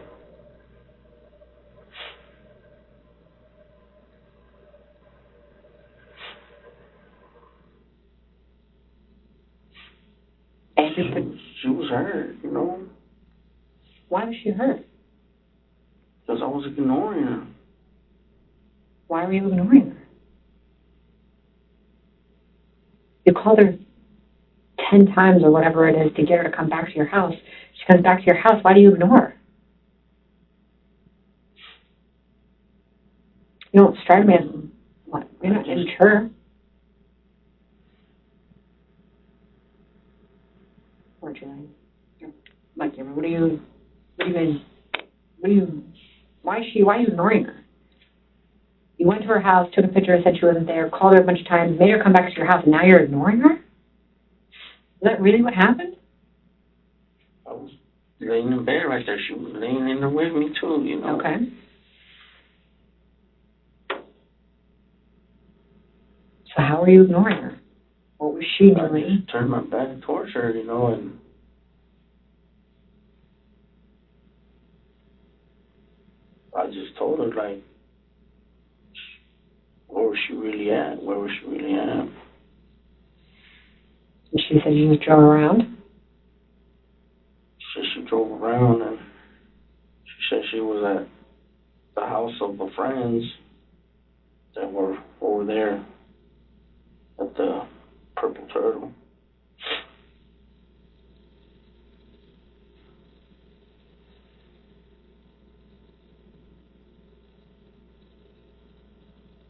She was hurt, you know. Why was she hurt? Because I was ignoring her. Why were you ignoring her? You called her 10 times or whatever it is to get her to come back to your house. She comes back to your house. Why do you ignore her? You don't strike me as, what, you're not immature. Poor Julian. Like, what are you Why are you ignoring her? You went to her house, took a picture, said she wasn't there, called her a bunch of times, made her come back to your house, and now you're ignoring her? Is that really what happened? I was laying in bed right there. She was laying in there with me too, you know. Okay. So how are you ignoring her? What was she I doing? just turned my back towards her, you know, and I just told her, like, where was she really at? Where was she really at? And she said you just drove around? She drove around, and she said she was at the house of the friends that were over there at the Purple Turtle.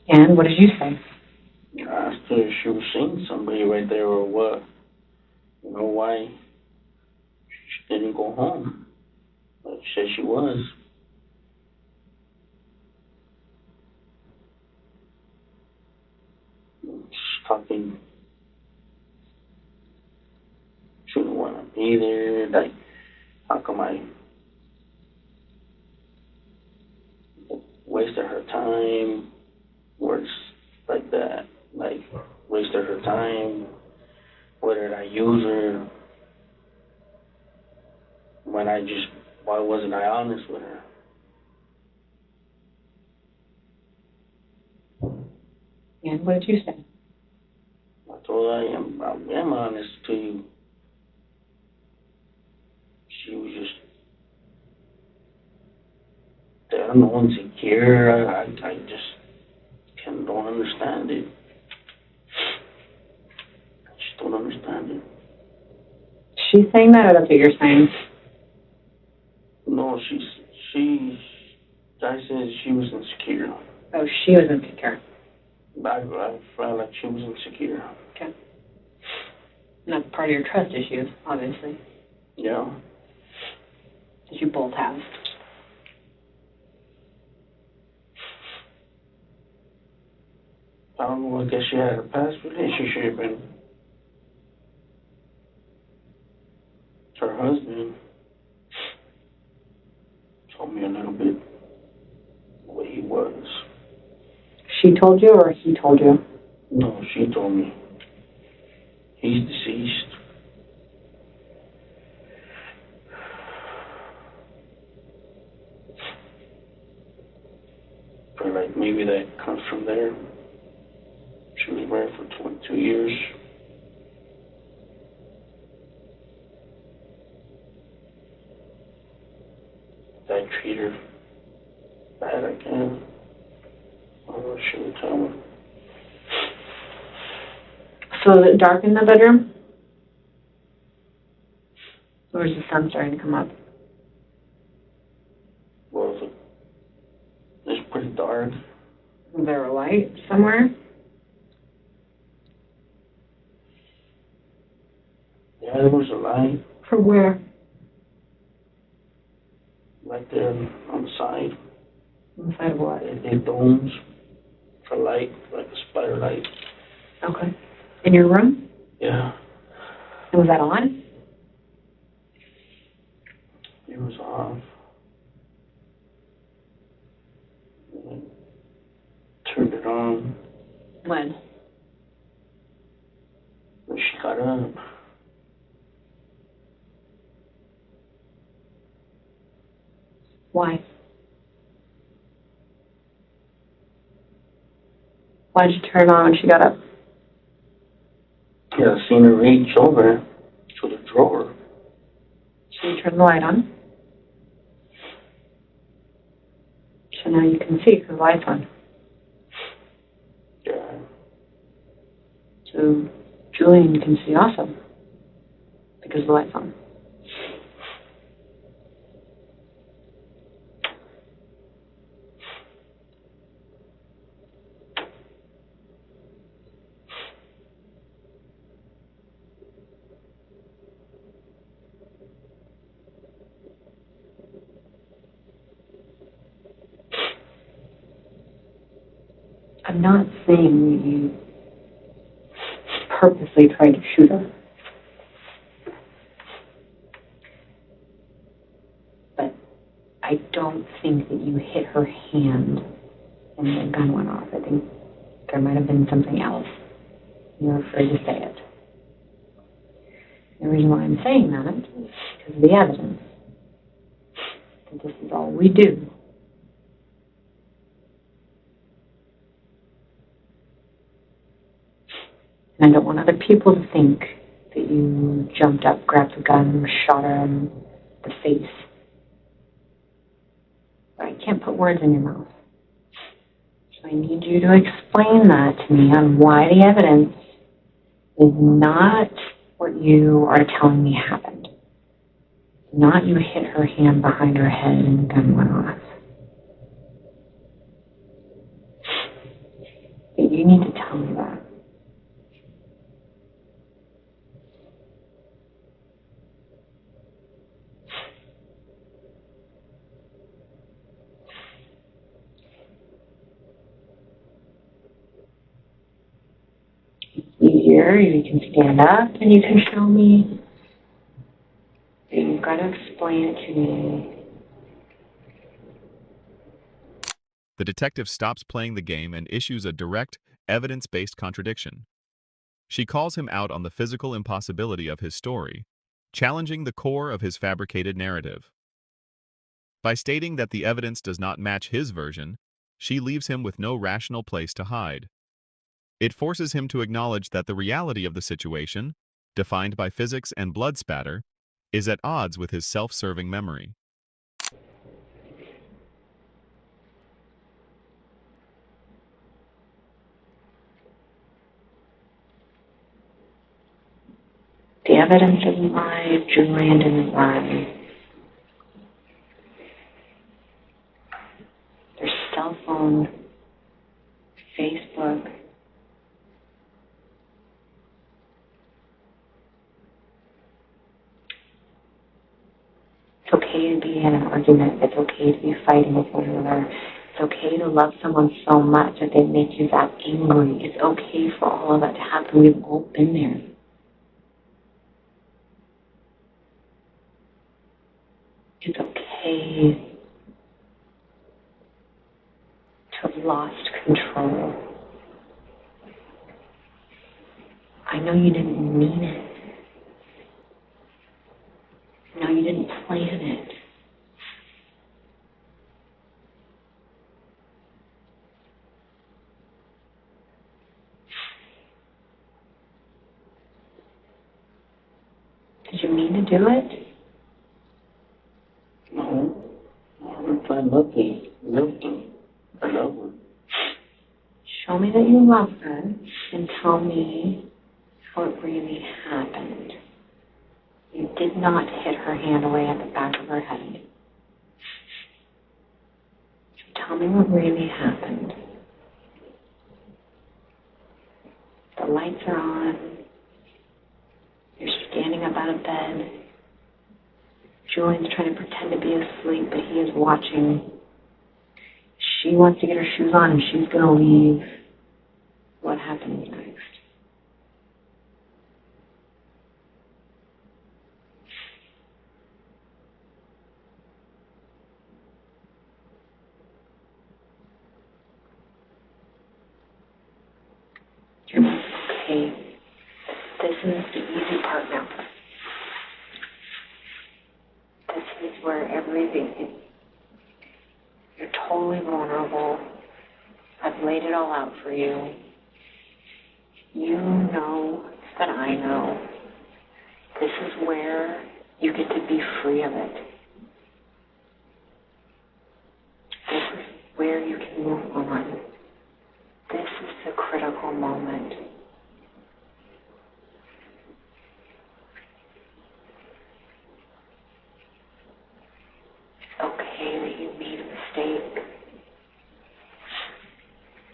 And what did you say? I asked her if she was seeing somebody right there or what. You know, why she didn't go home. But she said she was. She's talking. She didn't want to be there. Like, how come I wasted her time? Words like that. Like, wasted her time. Why did I use her? Why wasn't I honest with her? And what did you say? I told her I am honest to you. She was just, I don't know, insecure. I just don't understand it. I just don't understand it. She's saying that, or that's what you're saying? No, I said she was insecure. Oh, she was insecure. I felt like she was insecure. Okay. And that's part of your trust issues, obviously, Yeah. that you both have. I don't know, I guess she had a past relationship, and her husband told me a little bit what he was. She told you, or he told you? No, she told me. He's deceased. Feel like maybe that comes from there. She was married for 22 years. I treat her bad I can. I don't know what she would tell me. So is it dark in the bedroom? Or is the sun starting to come up? Well, it's pretty dark. Is there a light somewhere? Yeah, there was a light From where? right there on the side. Inside of what? They domes for light, like a spider light. Okay. In your room? Yeah, And was that on? it was off. And turned it on When? when she got up. Why? Why did you turn it on when she got up? Yeah, I seen her reach over to the drawer. So you turned the light on. So now you can see because the light's on. Yeah, So Julian can see also because the light's on. I'm not saying that you purposely tried to shoot her. But I don't think that you hit her hand and the gun went off. I think there might have been something else. You're afraid to say it. The reason why I'm saying that is because of the evidence. That this is all we do. And I don't want other people to think that you jumped up, grabbed the gun, shot her in the face. But I can't put words in your mouth. So I need you to explain that to me on why the evidence is not what you are telling me happened. Not you hit her hand behind her head and the gun went off. But you need to tell me that. You can stand up and you can show me. You've got to explain it to me. The detective stops playing the game and issues a direct, evidence-based contradiction. She calls him out on the physical impossibility of his story, challenging the core of his fabricated narrative. By stating that the evidence does not match his version, she leaves him with no rational place to hide. It forces him to acknowledge that the reality of the situation, defined by physics and blood spatter, is at odds with his self-serving memory. The evidence doesn't lie, Julian didn't lie. Their cell phone, Facebook. It's okay to be in an argument. It's okay to be fighting with one another. It's okay to love someone so much that they make you that angry. It's okay for all of that to happen. We've all been there. It's okay to have lost control. I know you didn't mean it. I know you didn't plan it. Did you mean to do it? No. If I love I love her. Show me that you love her and tell me what really happened. You did not hit her hand away at the back of her head. Tell me what really happened. The lights are on. You're standing up out of bed. Julian's trying to pretend to be asleep, but he is watching. She wants to get her shoes on and she's going to leave. What happens next? Okay. This is the easy part now. This is where everything is. You're totally vulnerable. I've laid it all out for you. You know that I know. This is where you get to be free of it. This is where you can move on. This is the critical moment. It's okay that you made a mistake.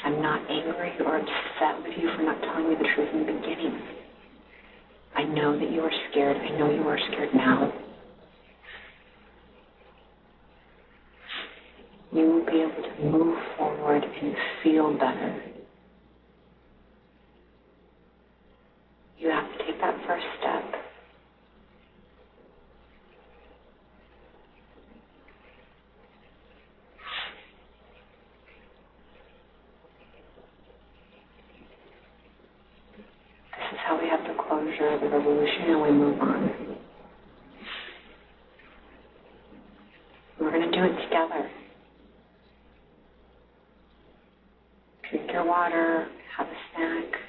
I'm not angry or upset with you for not telling me the truth in the beginning. I know that you are scared. I know you are scared now. You will be able to move forward and feel better after the revolution and we move on. We're going to do it together. Drink your water, have a snack,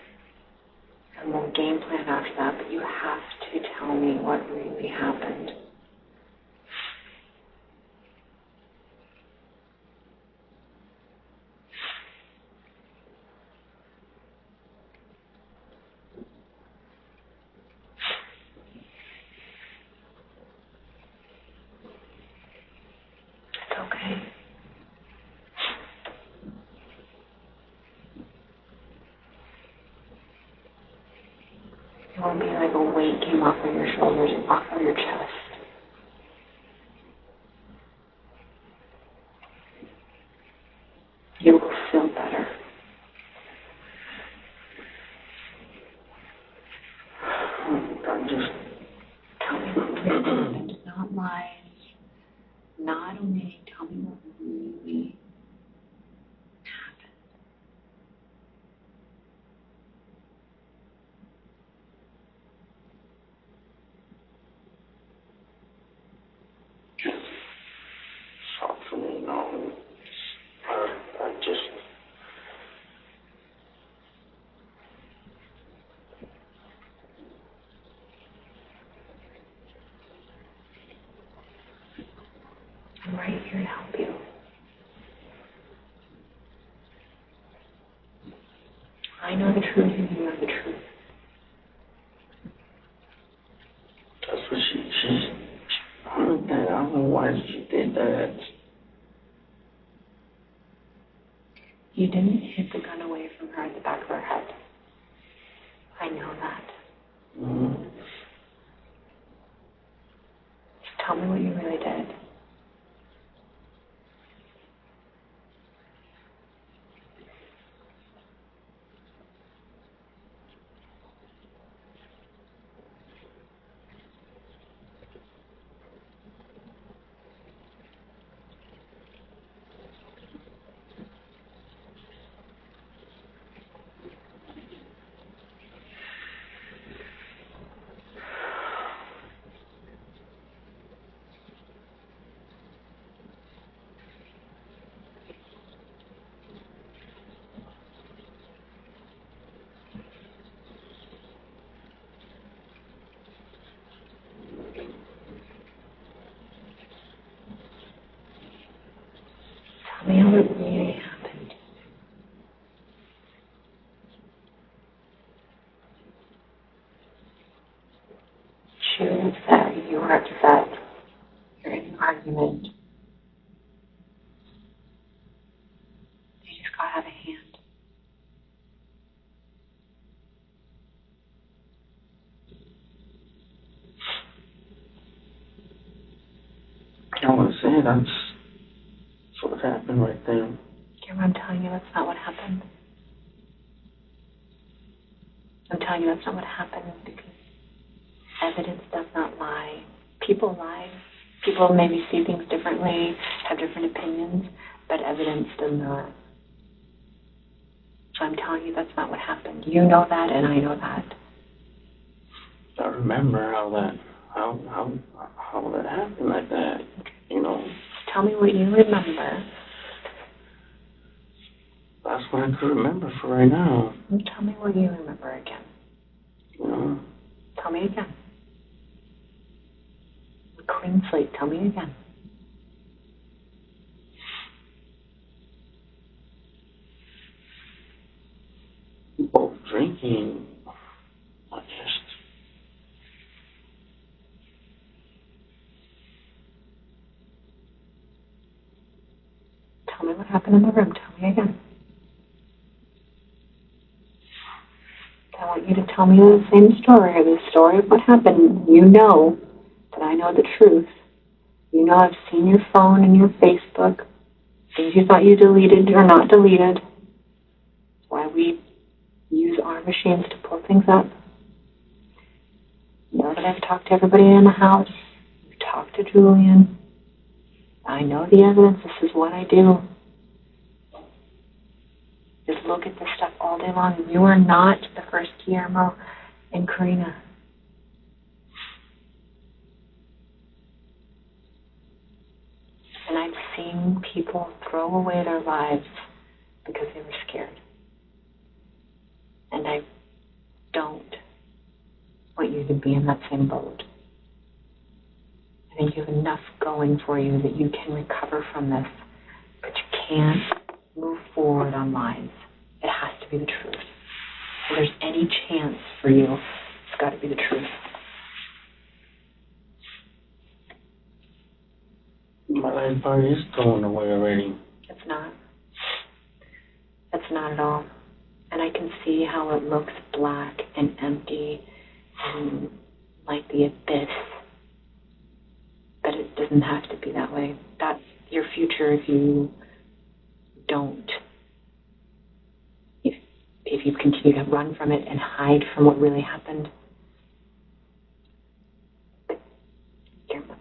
and we'll game plan after that, but you have to tell me what really happened. It's okay. It won't be like a weight came off of your shoulders and off of your chest. You will feel better. Just Tell me what really happened. Not lies, not omitting. Tell me what really happened. softening on. I just. I'm right here to help you. I know the truth and you know the truth. That's what she's. I don't know why she did that. You didn't hit the gun away from her at the back of her head. I know that. Mm-hmm. Just tell me what you really did. Tell me how it really happened. She was upset. You were upset. You're in an argument. You just gotta have a hand. I want to say that's what happened right there. Guillermo, I'm telling you that's not what happened. I'm telling you that's not what happened because evidence does not lie. People lie. People maybe see things differently, have different opinions, but evidence does not. So I'm telling you that's not what happened. You know that and I know that. I remember how that happened like that, you know. Tell me what you remember. That's what I could remember for right now. Tell me what you remember again. You know. Tell me again. Clean slate. Tell me again. Both drinking. I just. Tell me what happened in the room. Tell me again. I want you to tell me the same story, or the story of what happened. You know that I know the truth. You know I've seen your phone and your Facebook, things you thought you deleted or not deleted. That's why we use our machines to pull things up. You know that I've talked to everybody in the house. I've talked to Julian. I know the evidence. This is what I do. Just look at this stuff all day long. You are not the first Guillermo and Corina. I've seen people throw away their lives because they were scared. And I don't want you to be in that same boat. I think you have enough going for you that you can recover from this, but you can't move forward on lies. It has to be the truth. If there's any chance for you, it's got to be the truth. My life part is going away already. It's not. It's not at all. And I can see how it looks black and empty and like the abyss. But it doesn't have to be that way. That's your future if you don't. If you continue to run from it and hide from what really happened. But, Guillermo,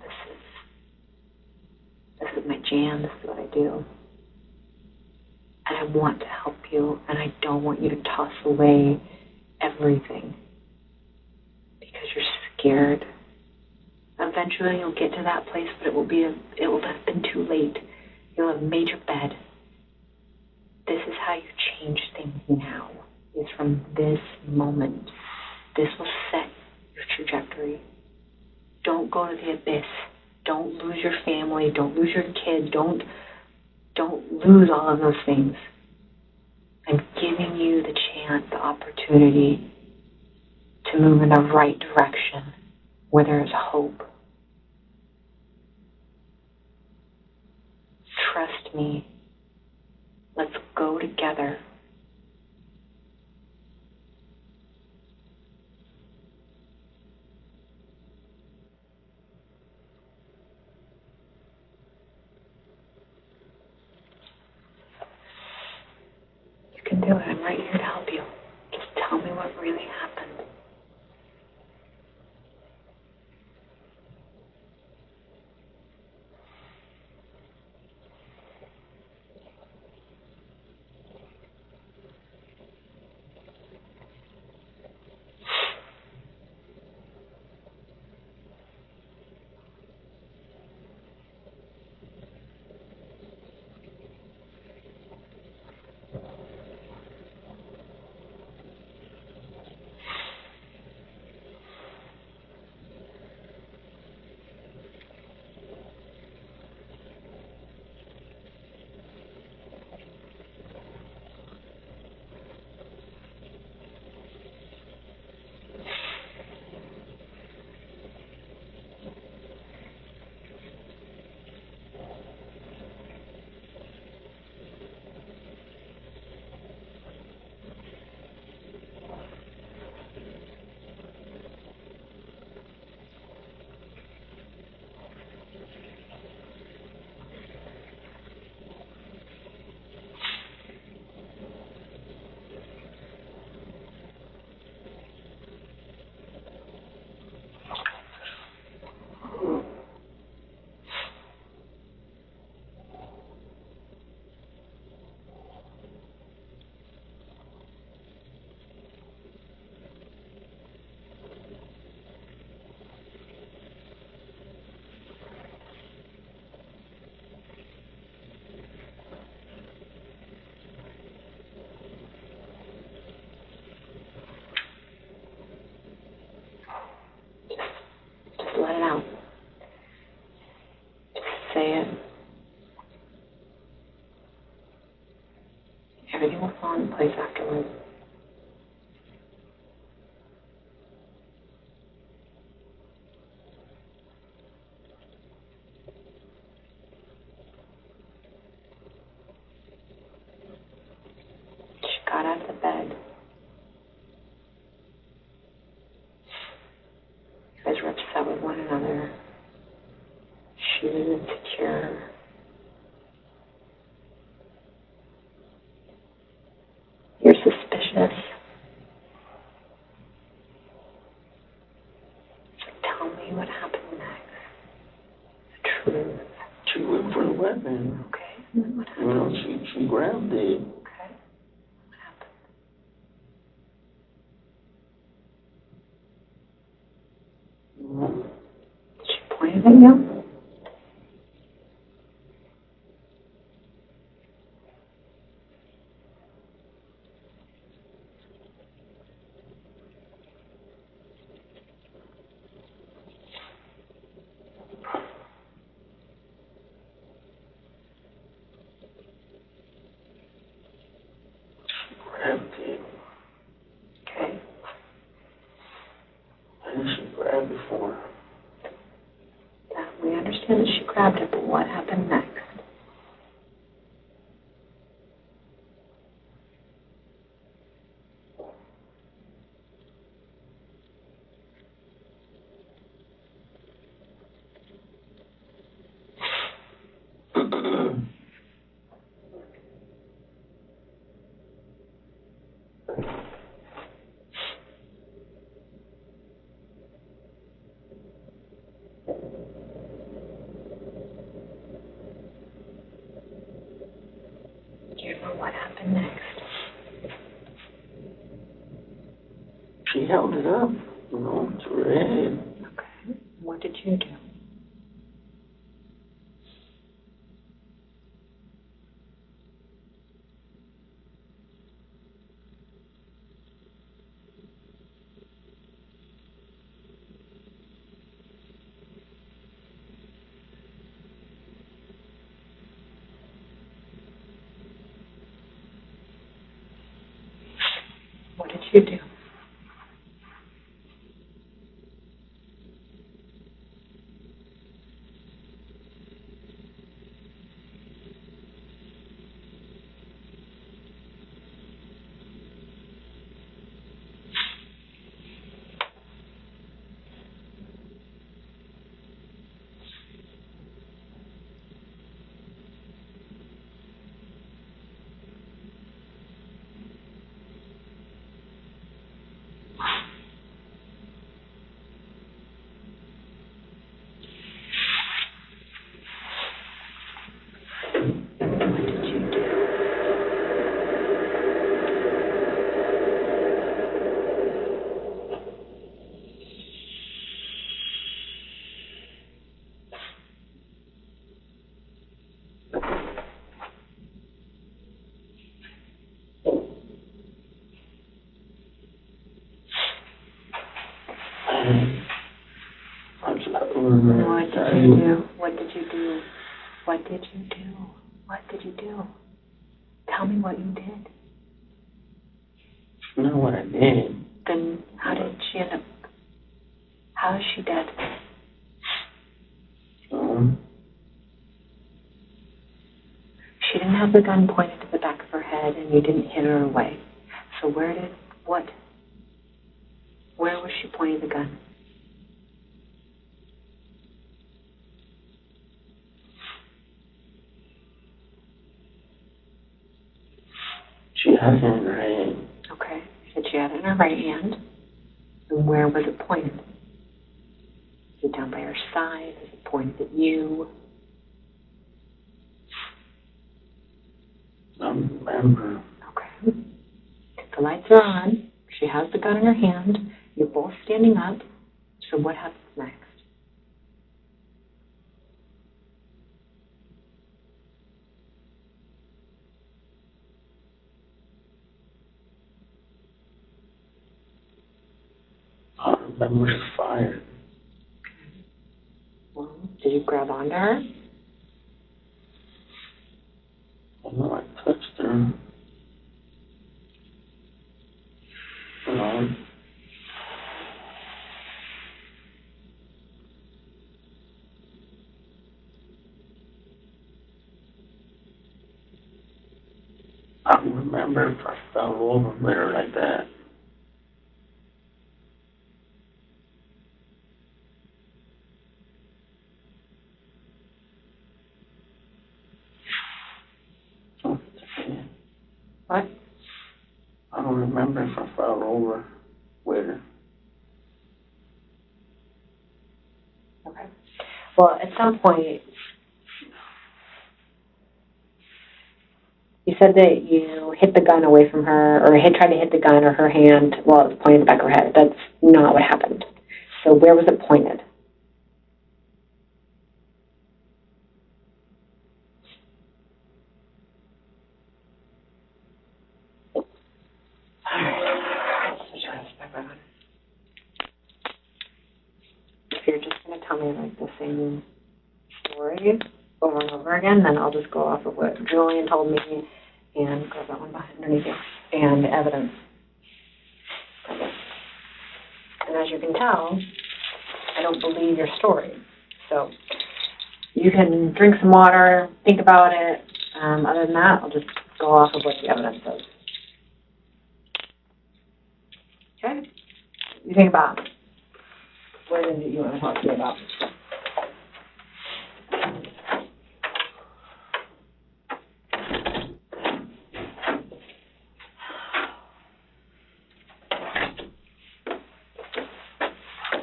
this is my jam. This is what I do. And I want to help you, and I don't want you to toss away everything because you're scared. Eventually you'll get to that place, but it will have been too late. You'll have made your bed. This is how you change things now, is from this moment. This will set your trajectory. Don't go to the abyss. Don't lose your family. Don't lose your kids. Don't lose all of those things. I'm giving you the chance, the opportunity to move in the right direction where there is hope. Trust me. Let's go together. You can do it. I'm right here to help you. Just tell me what really happened. Just let it out. Just say it. Everything will fall in place afterwards. She got out of the bed. You guys were upset with one another. She was insecure. You're suspicious. So tell me what happened next. The truth. She went for the weapon. Okay, and then what You know, happened? she grabbed it. Okay, what happened? Mhm. She pointed at you? before. We understand that she grabbed it, but what happened next? Guillermo, what happened next? She held it up, you know, to her head. Okay. What did you do? What did you do? I just remember. What did you do? What did you do? What did you do? What did you do? Tell me what you did. You know what I did? Then how did she end up? How is she dead? She didn't have the gun pointed to the back of her head, and you didn't hit her away. So where was she pointing the gun? She had it in her hand. Okay. You said she had it in her right hand. And where was it pointed? Is it down by her side? Is it pointed at you? I don't remember. Okay. The lights are on. She has the gun in her hand. You're both standing up. So what happens next? I remember the fire. Well, did you grab onto her? I know I touched her. You know. I don't remember if I fell over with her like that. What? I don't remember if I fell over with her. Okay. Well, at some point, you said that you hit the gun away from her, or tried to hit the gun or her hand while it was pointed at the back of her head. That's not what happened. So where was it pointed? If you're just going to tell me like the same story over and over again, then I'll just go off of what Julian told me and grab that one behind underneath you and evidence. And as you can tell, I don't believe your story. So you can drink some water, think about it. Other than that, I'll just go off of what the evidence says. Okay? You think about what is it you want to talk to me about?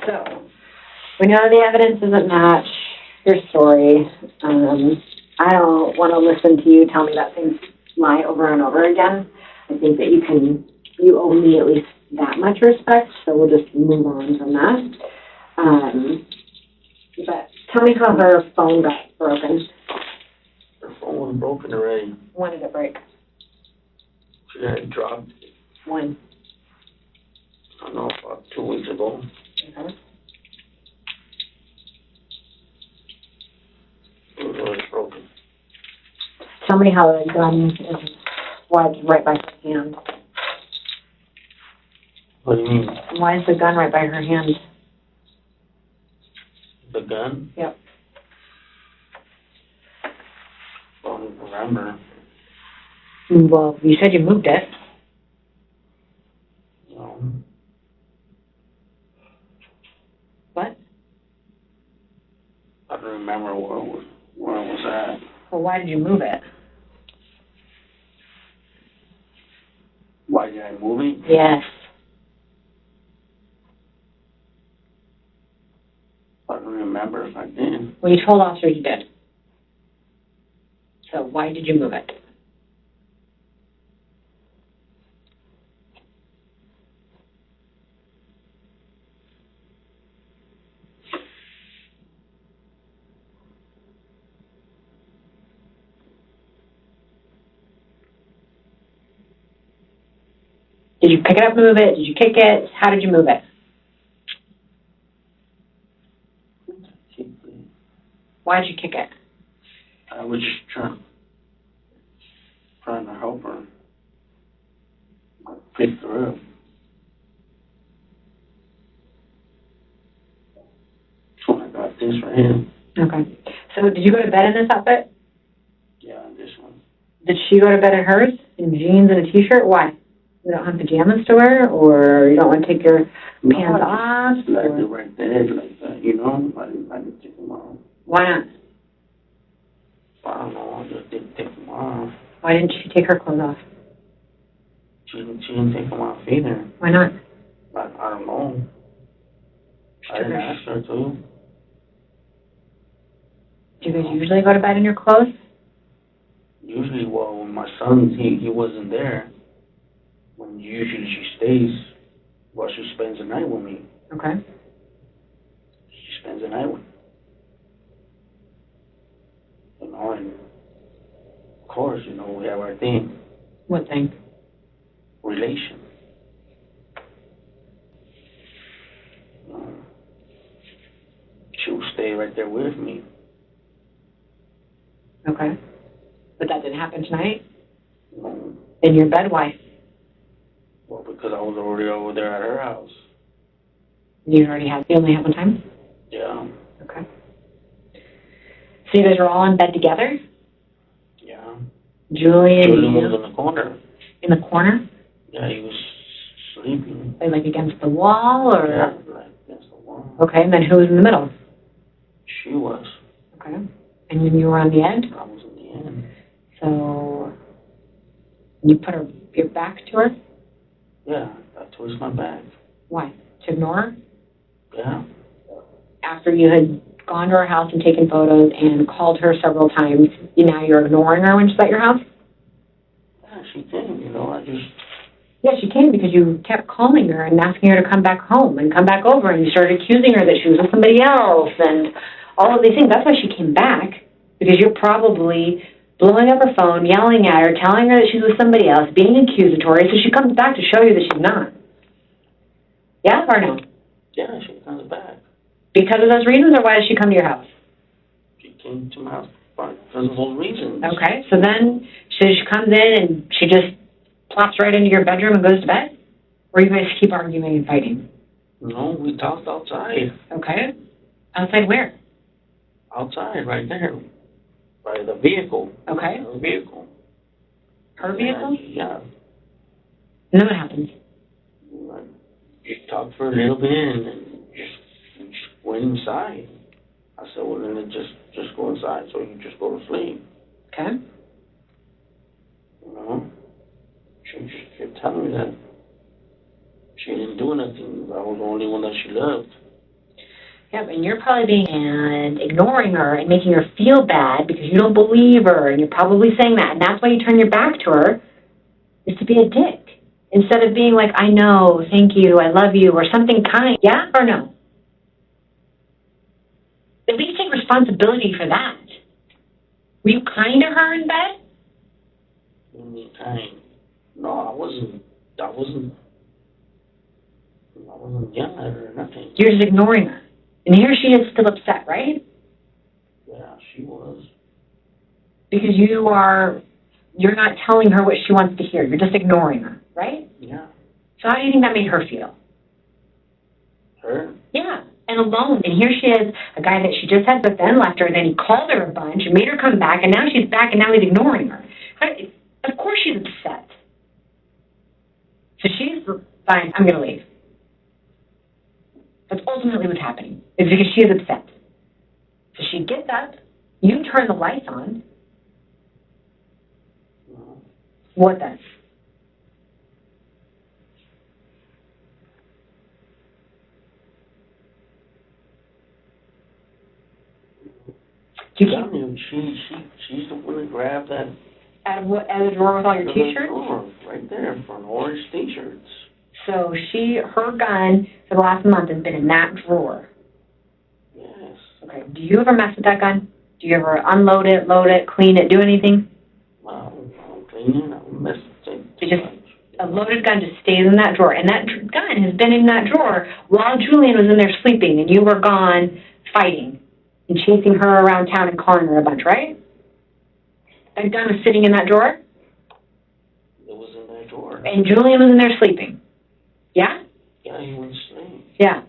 So, we know the evidence doesn't match your story. I don't want to listen to you tell me that same lie over and over again. I think that you owe me at least that much respect, so we'll just move on from that. But tell me how her phone got broken. Her phone was broken already. When did it break? She had it dropped. When? I don't know, about 2 weeks ago. Okay. It was already broken. Tell me how the gun was right by her hand. What do you mean? Why is the gun right by her hand? The gun? Yep. I don't remember. Well, you said you moved it. No. What? I don't remember where it was at. Well, why did you move it? Why did I move it? Yes. I don't remember if I did. Well, you told officers you did. So why did you move it? Did you pick it up, move it? Did you kick it? How did you move it? Why did you kick it? I was just trying to help her. I picked her up. So I got this right here. Okay. So did you go to bed in this outfit? Yeah, this one. Did she go to bed in hers? In jeans and a t-shirt? Why? You don't have pajamas to wear? Or you don't want to take your pants off? Just left it right there like that, you know? I didn't take them off. Why not? I don't know, I just didn't take them off. Why didn't she take her clothes off? She didn't take them off either. Why not? I don't know. I didn't ask her to. Do you guys usually go to bed in your clothes? Usually, well, when my son, he wasn't there. When usually she stays, well, she spends the night with me. Okay. She spends the night with me. You know, and of course, you know, we have our thing. What thing? Relation. She will stay right there with me. Okay. But that didn't happen tonight? Um, In your bed? Why? well, because I was already over there at her house. You only had one time? Yeah. Okay. So you guys were all in bed together? Yeah. Julian was in the corner. in the corner? Yeah, he was sleeping. Like against the wall, or? Yeah, like against the wall. Okay, and then who was in the middle? She was. Okay. And then you were on the end? I was in the end. So you put your back to her? Yeah, I twisted my back. Why? To ignore her? Yeah. After you had gone to her house and taken photos and called her several times, now you're ignoring her when she's at your house? Yeah, she came, you know, I just... Yeah, she came because you kept calling her and asking her to come back home and come back over, and you started accusing her that she was with somebody else and all of these things. That's why she came back, because you're probably blowing up her phone, yelling at her, telling her that she's with somebody else, being accusatory, so she comes back to show you that she's not. Yeah or no? Yeah, she comes back. Because of those reasons, or why does she come to your house? She came to my house because of those reasons. Okay, so then she comes in and she just plops right into your bedroom and goes to bed? Or you guys keep arguing and fighting? No, we talked outside. Okay. Outside where? Outside, right there. By the vehicle. Okay. Her vehicle. Her vehicle? Yeah. And then what happens? Just talked for a little bit and then just went inside. I said, well, then just go inside so you just go to sleep. Okay. You know? She just kept telling me that she didn't do nothing. I was the only one that she loved. Yeah, and you're probably being and ignoring her and making her feel bad because you don't believe her, and you're probably saying that, and that's why you turn your back to her, is to be a dick. Instead of being like, I know, thank you, I love you, or something kind. Yeah or no? At least take responsibility for that. Were you kind to her in bed? Kind. No, I wasn't yelling at her or nothing. You're just ignoring her. And here she is still upset, right? Yeah, she was. Because you're not telling her what she wants to hear. You're just ignoring her, right? Yeah. So how do you think that made her feel? Her? Yeah, and alone. And here she is, a guy that she just had but then left her, and then he called her a bunch and made her come back, and now she's back, and now he's ignoring her. Of course she's upset. So she's fine, I'm going to leave. That's ultimately what's happening, is because she is upset. So she gets up, you turn the lights on. No. What then? She's the one that grabbed that. Out of the drawer with all your T-shirts? Drawer, right there, for an orange T-shirts. So her gun for the last month has been in that drawer. Yes. Okay. Do you ever mess with that gun? Do you ever unload it, load it, clean it, do anything? I don't clean it. I don't mess with it. It just, a loaded gun just stays in that drawer. And that gun has been in that drawer while Julian was in there sleeping and you were gone fighting and chasing her around town and calling her a bunch, right? That gun was sitting in that drawer? It was in that drawer. And Julian was in there sleeping? Yeah? Yeah, he went to sleep. Yeah.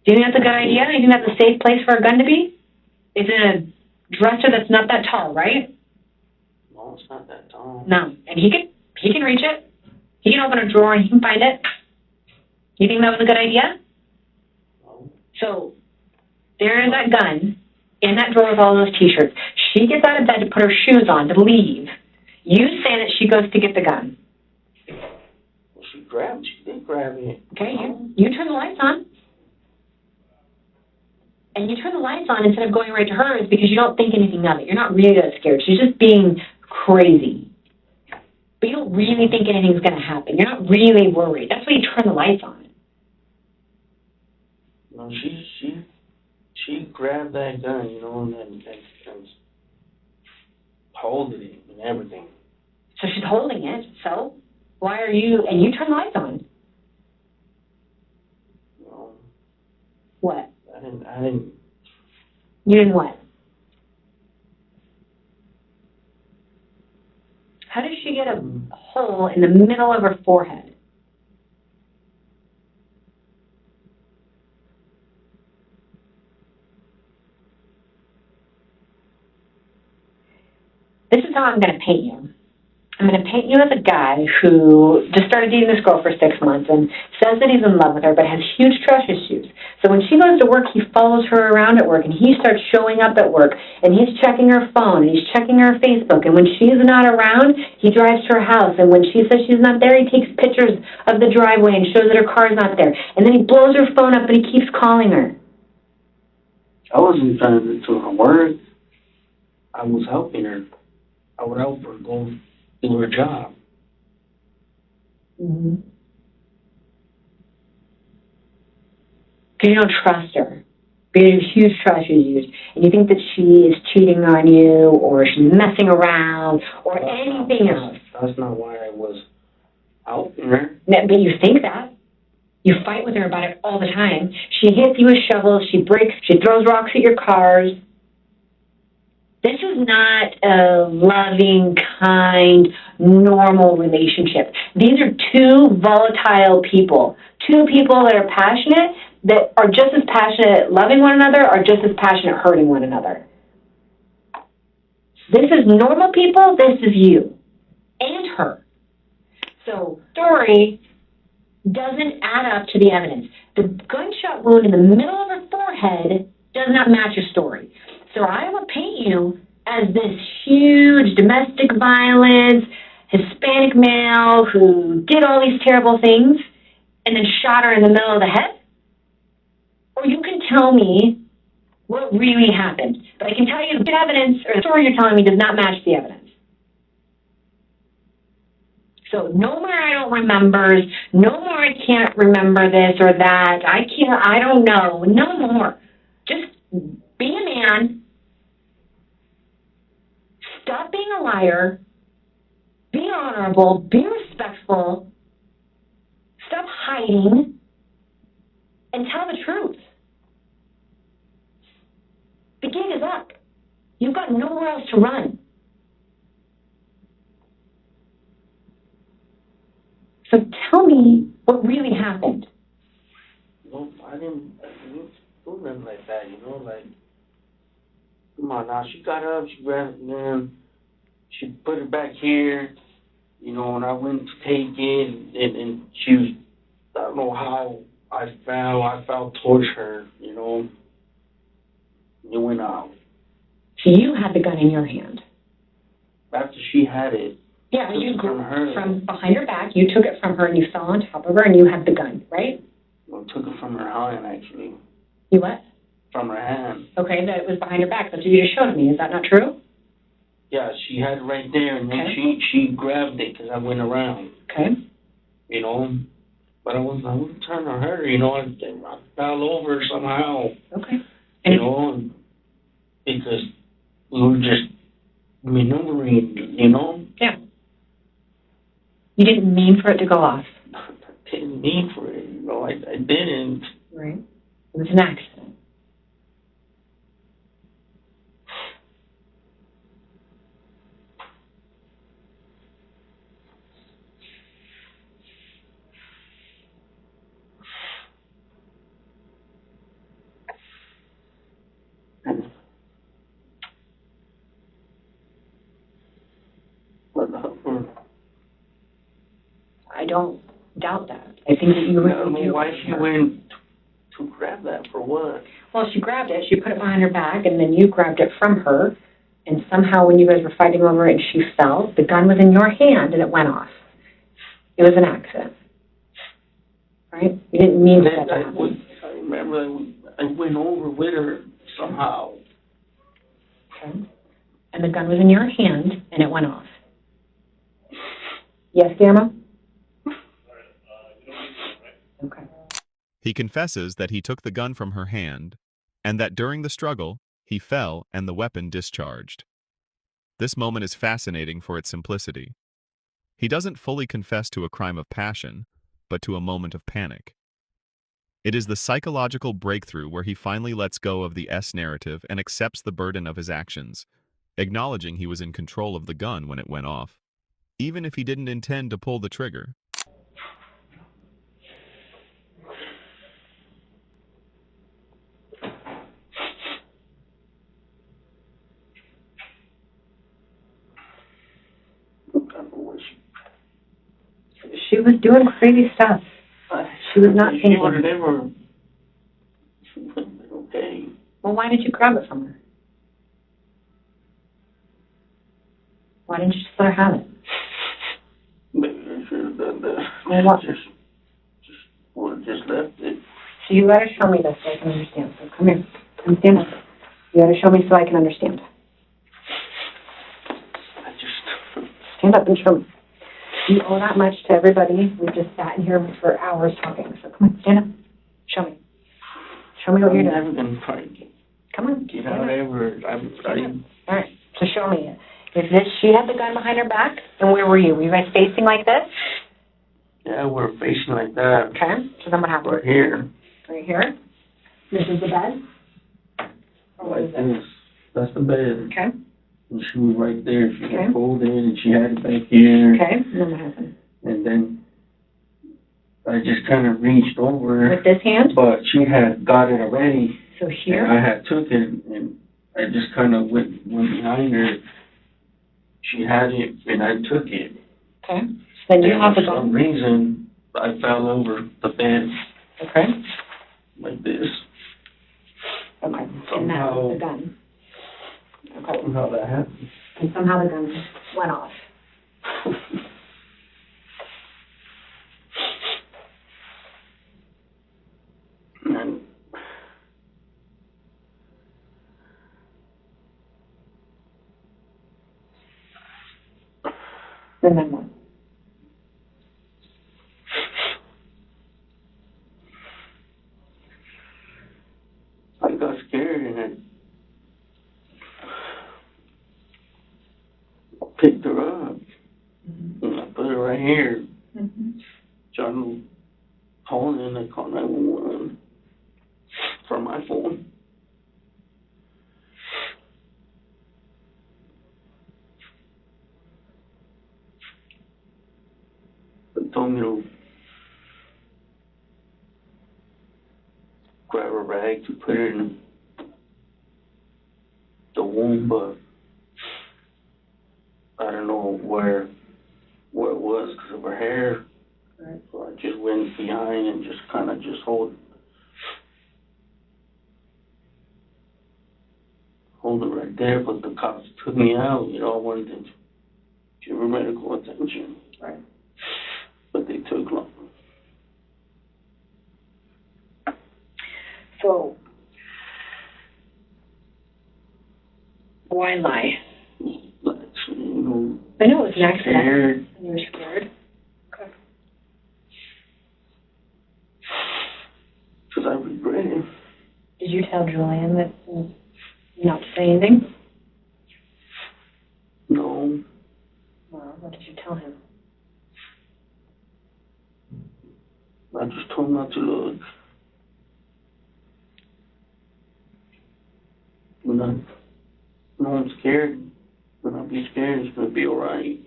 Do you think that's a good idea? Do you think that's a safe place for a gun to be? It's in a dresser that's not that tall, right? No, it's not that tall. No. And he can reach it. He can open a drawer and he can find it. You think that was a good idea? No. So, there is that gun in that drawer with all those T-shirts. She gets out of bed to put her shoes on to leave. You say that she goes to get the gun. Well, she did grab it. Okay, you turn the lights on. And you turn the lights on instead of going right to hers because you don't think anything of it. You're not really that scared. She's just being crazy. But you don't really think anything's going to happen. You're not really worried. That's why you turn the lights on. No, she grabbed that gun, and holding it and everything. So she's holding it. So why are you? And you turn the lights on. No. What? I didn't. You didn't what? How did she get a hole in the middle of her forehead? This is how I'm going to paint you. I'm going to paint you as a guy who just started dating this girl for 6 months and says that he's in love with her but has huge trust issues. So when she goes to work, he follows her around at work and he starts showing up at work and he's checking her phone and he's checking her Facebook. And when she's not around, he drives to her house. And when she says she's not there, he takes pictures of the driveway and shows that her car's not there. And then he blows her phone up and he keeps calling her. I wasn't trying to do her work. I was helping her. I would help her go do her job. Mm-hmm. Because you don't trust her. Because you have huge trust issues. And you think that she is cheating on you or she's messing around or anything else. That's not why I was helping her. But you think that. You fight with her about it all the time. She hits you with shovels. She breaks. She throws rocks at your cars. This is not a loving, kind, normal relationship. These are two volatile people. Two people that are passionate, that are just as passionate loving one another, or just as passionate hurting one another. This is normal people, this is you and her. So, story doesn't add up to the evidence. The gunshot wound in the middle of her forehead does not match your story. So I will paint you as this huge domestic violence, Hispanic male who did all these terrible things and then shot her in the middle of the head. Or you can tell me what really happened. But I can tell you the evidence, or the story you're telling me, does not match the evidence. So no more I don't remember, no more I can't remember this or that, I don't know, no more. Just be a man, stop being a liar, be honorable, be respectful, stop hiding, and tell the truth. The gig is up. You've got nowhere else to run. So tell me what really happened. No, I didn't do nothing like that, like, come on now, she got up, she grabbed it, man, she put it back here, and I went to take it, and she was, I don't know how I fell towards her, it went out. So you had the gun in your hand. After she had it. Yeah, you from behind her back, you took it from her and you fell on top of her and you had the gun, right? I took it from her hand, actually. You what? From her hand. Okay, that it was behind her back. That's what you just showed me. Is that not true? Yeah, she had it right there, and then she grabbed it because I went around. Okay. But I wasn't trying to hurt her, I fell over somehow. Okay. Because we were just maneuvering, Yeah. You didn't mean for it to go off. I didn't mean for it, I didn't. Right. It was an accident. I don't doubt that. I think that you really do. Why she went to grab that for what? Well, she grabbed it, she put it behind her back, and then you grabbed it from her, and somehow when you guys were fighting over it and she fell, the gun was in your hand and it went off. It was an accident. Right? You didn't mean for that to happen. I remember I went over with her somehow. Okay. And the gun was in your hand and it went off. Yes, Guillermo? Okay. He confesses that he took the gun from her hand, and that during the struggle, he fell and the weapon discharged. This moment is fascinating for its simplicity. He doesn't fully confess to a crime of passion, but to a moment of panic. It is the psychological breakthrough where he finally lets go of the S narrative and accepts the burden of his actions, acknowledging he was in control of the gun when it went off, even if he didn't intend to pull the trigger. She was doing crazy stuff. She was not thinking. Okay. Well, why did you grab it from her? Why didn't you just let her have it? Maybe I should have done that. Well, what? Would have just left it. So you gotta show me this so I can understand. So come here. Come stand up. You gotta show me so I can understand. Stand up and show me. You owe that much to everybody. We've just sat in here for hours talking. So come on, stand up. Show me. Show me what you're doing. I'm never going to find it. Come on. Get out ever. All right. So show me. Is this, she had the gun behind her back? And where were you? Were you guys facing like this? Yeah, we're facing like that. Okay. So then what happened? Right here. Right here? This is the bed? Or what is this? That's the bed. Okay. And she was right there. She Okay. got pulled in and she had it back here. Okay, and then what happened? And then I just kind of reached over. With this hand? But she had got it already. So here? And I had took it and I just kind of went behind her. She had it and I took it. Okay. Then you And have the for some gun? reason, I fell over the bed Okay. like this. Okay. And that Somehow- was the gun. Okay. Somehow that happened. And somehow the gun went off. And And then what? I got scared and I picked her up and I put her right here. Mm-hmm. John phone and I called 911 from my phone. They told me to grab a rag to put it in the wound, but I don't know where it was because of her hair. Right. So I just went behind and just kind of just hold it right there. But the cops took me out. I wanted to give her medical attention. Right. But they took long. So, why lie? Actually, I know it was an accident. scared. And you were scared? Okay. Because I regret it. Did you tell Julian that not to say anything? No. Well, what did you tell him? I just told him not to look. No, I'm scared. When I be scared, it's going to be all right.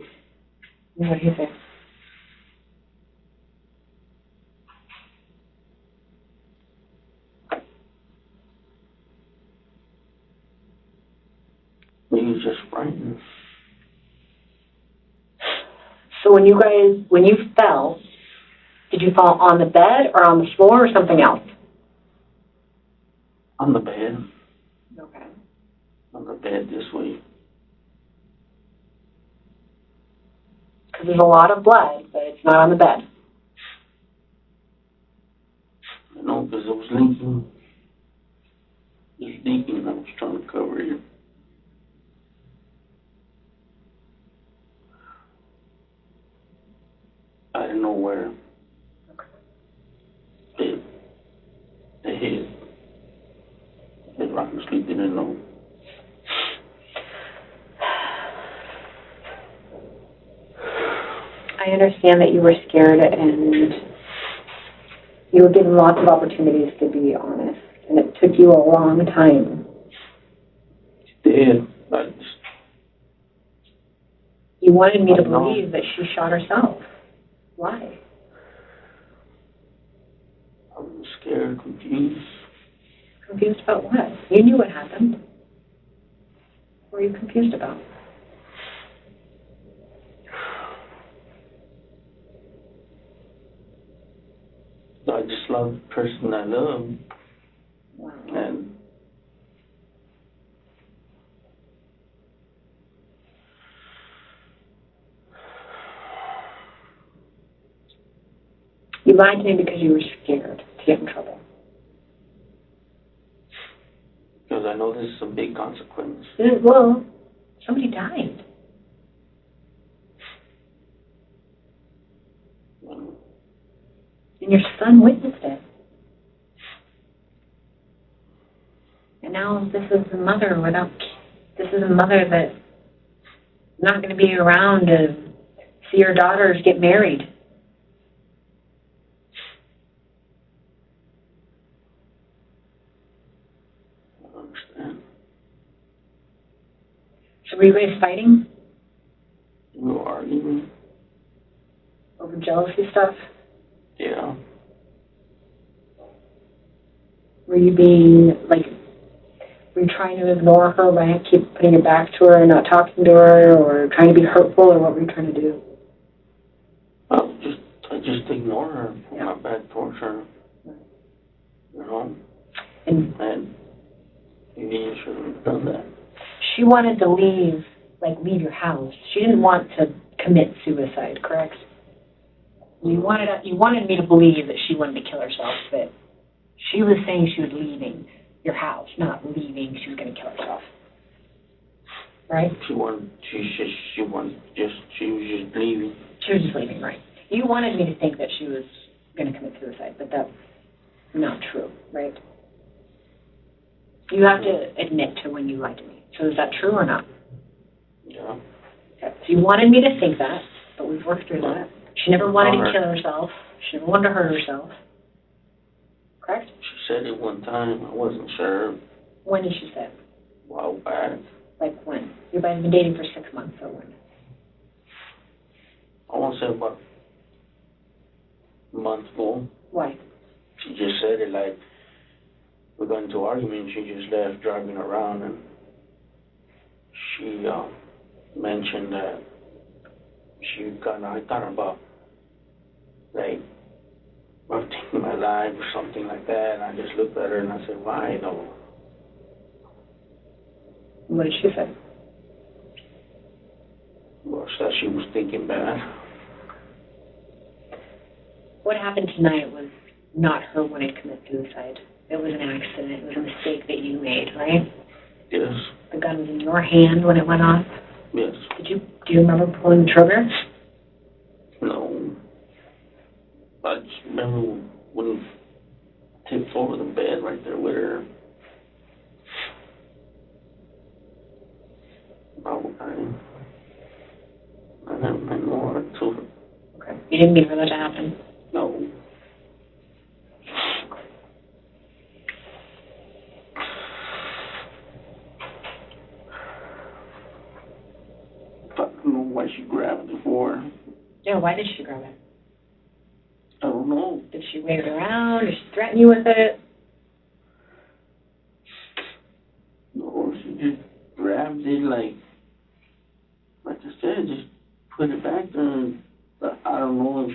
What do you think? He was just frightened. So when you fell, did you fall on the bed or on the floor or something else? On the bed. Okay. On the bed this way. Because there's a lot of blood, but it's not on the bed. Because it was leaking. It was leaking and I was trying to cover it. I didn't know where it hit. I honestly didn't know. I understand that you were scared and you were given lots of opportunities to be honest, and it took you a long time. It did. You wanted me to I know. believe that she shot herself. Why? I was scared, confused. Confused about what? You knew what happened. What were you confused about? I just love the person I love. Wow. And You lied to me because you were scared to get in trouble. because I know this is a big consequence. Well, somebody died. And your son witnessed it. And now this is a mother that's not going to be around to see her daughters get married. I understand. So were you guys fighting We were arguing. over jealousy stuff? Yeah. Were you were you trying to ignore her, right? Keep putting your back to her and not talking to her, or trying to be hurtful, or what were you trying to do? I just ignore her, put my back towards her. You know? And maybe you shouldn't have done that. she wanted to leave your house. She didn't want to commit suicide, correct? You wanted me to believe that she wanted to kill herself, but she was saying she was leaving your house, not leaving she was going to kill herself. Right? She was just leaving. She was just leaving, right. You wanted me to think that she was going to commit suicide, but that's not true, right? You have to admit to when you lied to me. So is that true or not? Yeah. Okay. So you wanted me to think that, but we've worked through that. She never wanted to kill herself. She never wanted to hurt herself. Correct? She said it one time. I wasn't sure. When did she say it? A while back. Like when? You've been dating for 6 months, so when? I want to say about a month ago. Why? She just said it like we got into an argument. She just left driving around, and she mentioned that I thought about like I'm taking my life or something like that. And I just looked at her and I said, "Why though?" What did she say? Well, she said she was thinking bad. What happened tonight was not her wanting to commit suicide. It was an accident. It was a mistake that you made, right? Yes. The gun was in your hand when it went off. Yes. Do you remember pulling the trigger? No. I just remember when I tipped over the bed right there with her. I never meant no harm to her. Okay. You didn't mean for that to happen? No. I don't know why she grabbed it for. Yeah, why did she grab it? I don't know. Did she wave it around? Did she threaten you with it? No, she just grabbed it like I said, just put it back there. And I don't know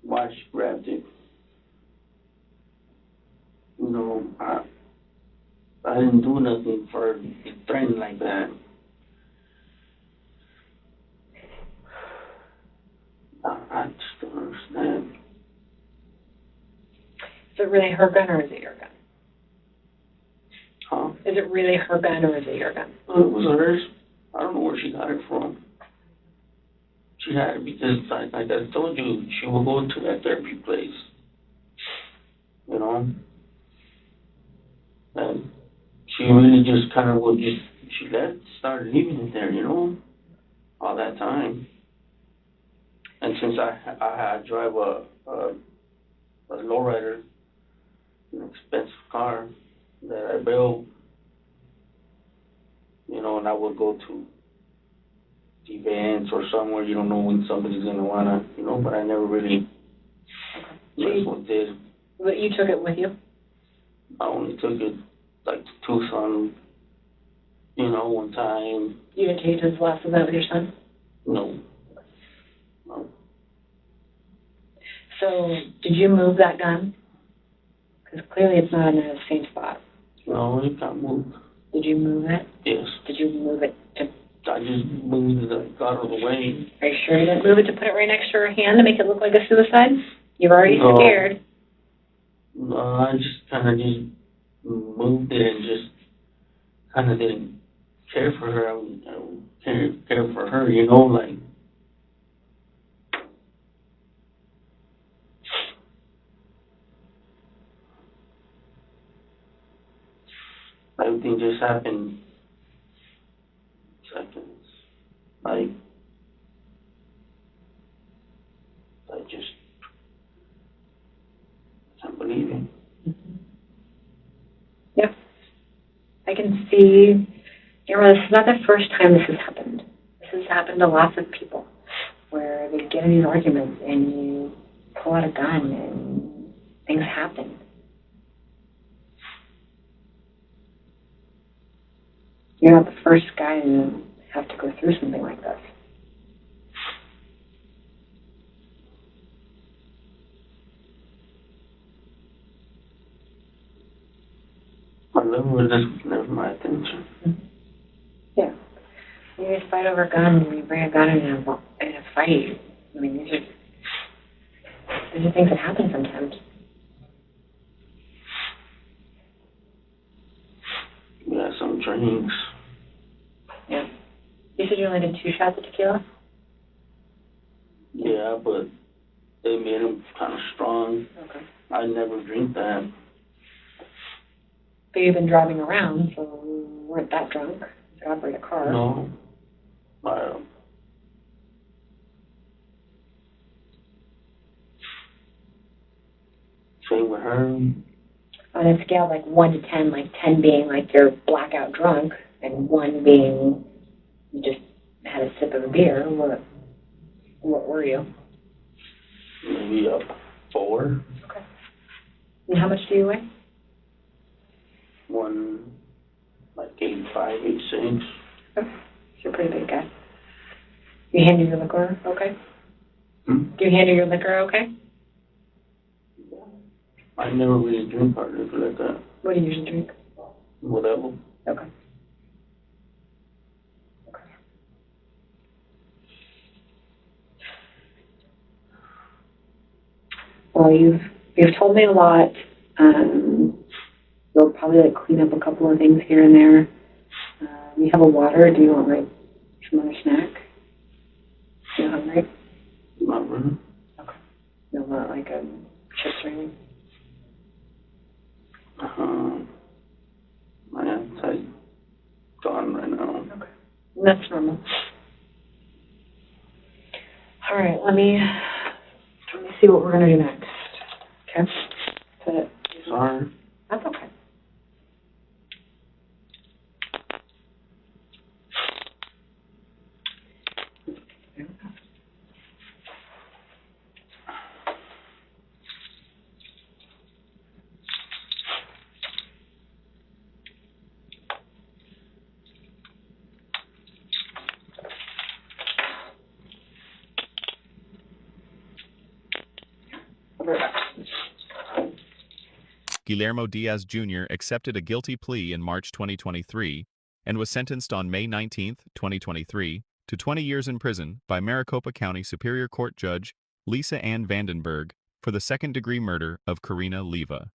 why she grabbed it. You know, I didn't do nothing for her to be threatened like that. I just don't understand. Is it really her gun or is it your gun? Huh? Is it really her gun or is it your gun? Well, it was hers. I don't know where she got it from. She had it because, like I told you, she would go to that therapy place. You know? And she really just kind of started leaving it there, you know? All that time. And since I drive a lowrider, an expensive car that I built, you know, and I would go to events or somewhere, you don't know when somebody's going to want to, you know, but I never really messed with it. But you took it with you? I only took it, like, to Tucson, you know, one time. You didn't take it to the last event with your son? No. So, did you move that gun? Because clearly it's not in the same spot. No, it got moved. Did you move it? Yes. Did you move it to... I just moved it, got out of the way. Are you sure you didn't move it to put it right next to her hand to make it look like a suicide? You're already scared. No, I just kind of just moved it and just kind of didn't care for her. I care for her, you know, like. Everything just happened seconds. Like, I just can't believe it. see, Guillermo, this is not the first time this has happened. This has happened to lots of people, where they get in these arguments and you pull out a gun and things happen. You're not the first guy to have to go through something like this. My liver was just never my attention. Yeah. You just fight over a gun and you bring a gun in a fight. I mean, these are things that happen sometimes. Yeah, some drinks. Yeah. You said you only did 2 shots of tequila? Yeah, but they made them kind of strong. Okay. I never drink that. But you've been driving around, so you weren't that drunk. You could operate a car. No. Same with her. On a scale of like 1 to 10, like 10 being like you're blackout drunk, and 1 being you just had a sip of a beer, what were you? Maybe a 4. Okay. And how much do you weigh? Like 85, 86. Okay. You're a pretty big guy. You handle your liquor okay? Hmm? Do you handle your liquor okay? I never really drink hard liquor like that. What do you usually drink? Whatever. Okay. Okay. Well, you've told me a lot. You'll probably like clean up a couple of things here and there. You have a water. Do you want like some other snack? You hungry? Not really. Okay. You don't want like chips or anything? My appetite's gone right now. Okay. That's normal. All right, let me see what we're going to do next. Okay? But Sorry. that's okay. Guillermo Diaz Jr. accepted a guilty plea in March 2023 and was sentenced on May 19, 2023, to 20 years in prison by Maricopa County Superior Court Judge Lisa Ann Vandenberg for the second-degree murder of Corina Leva.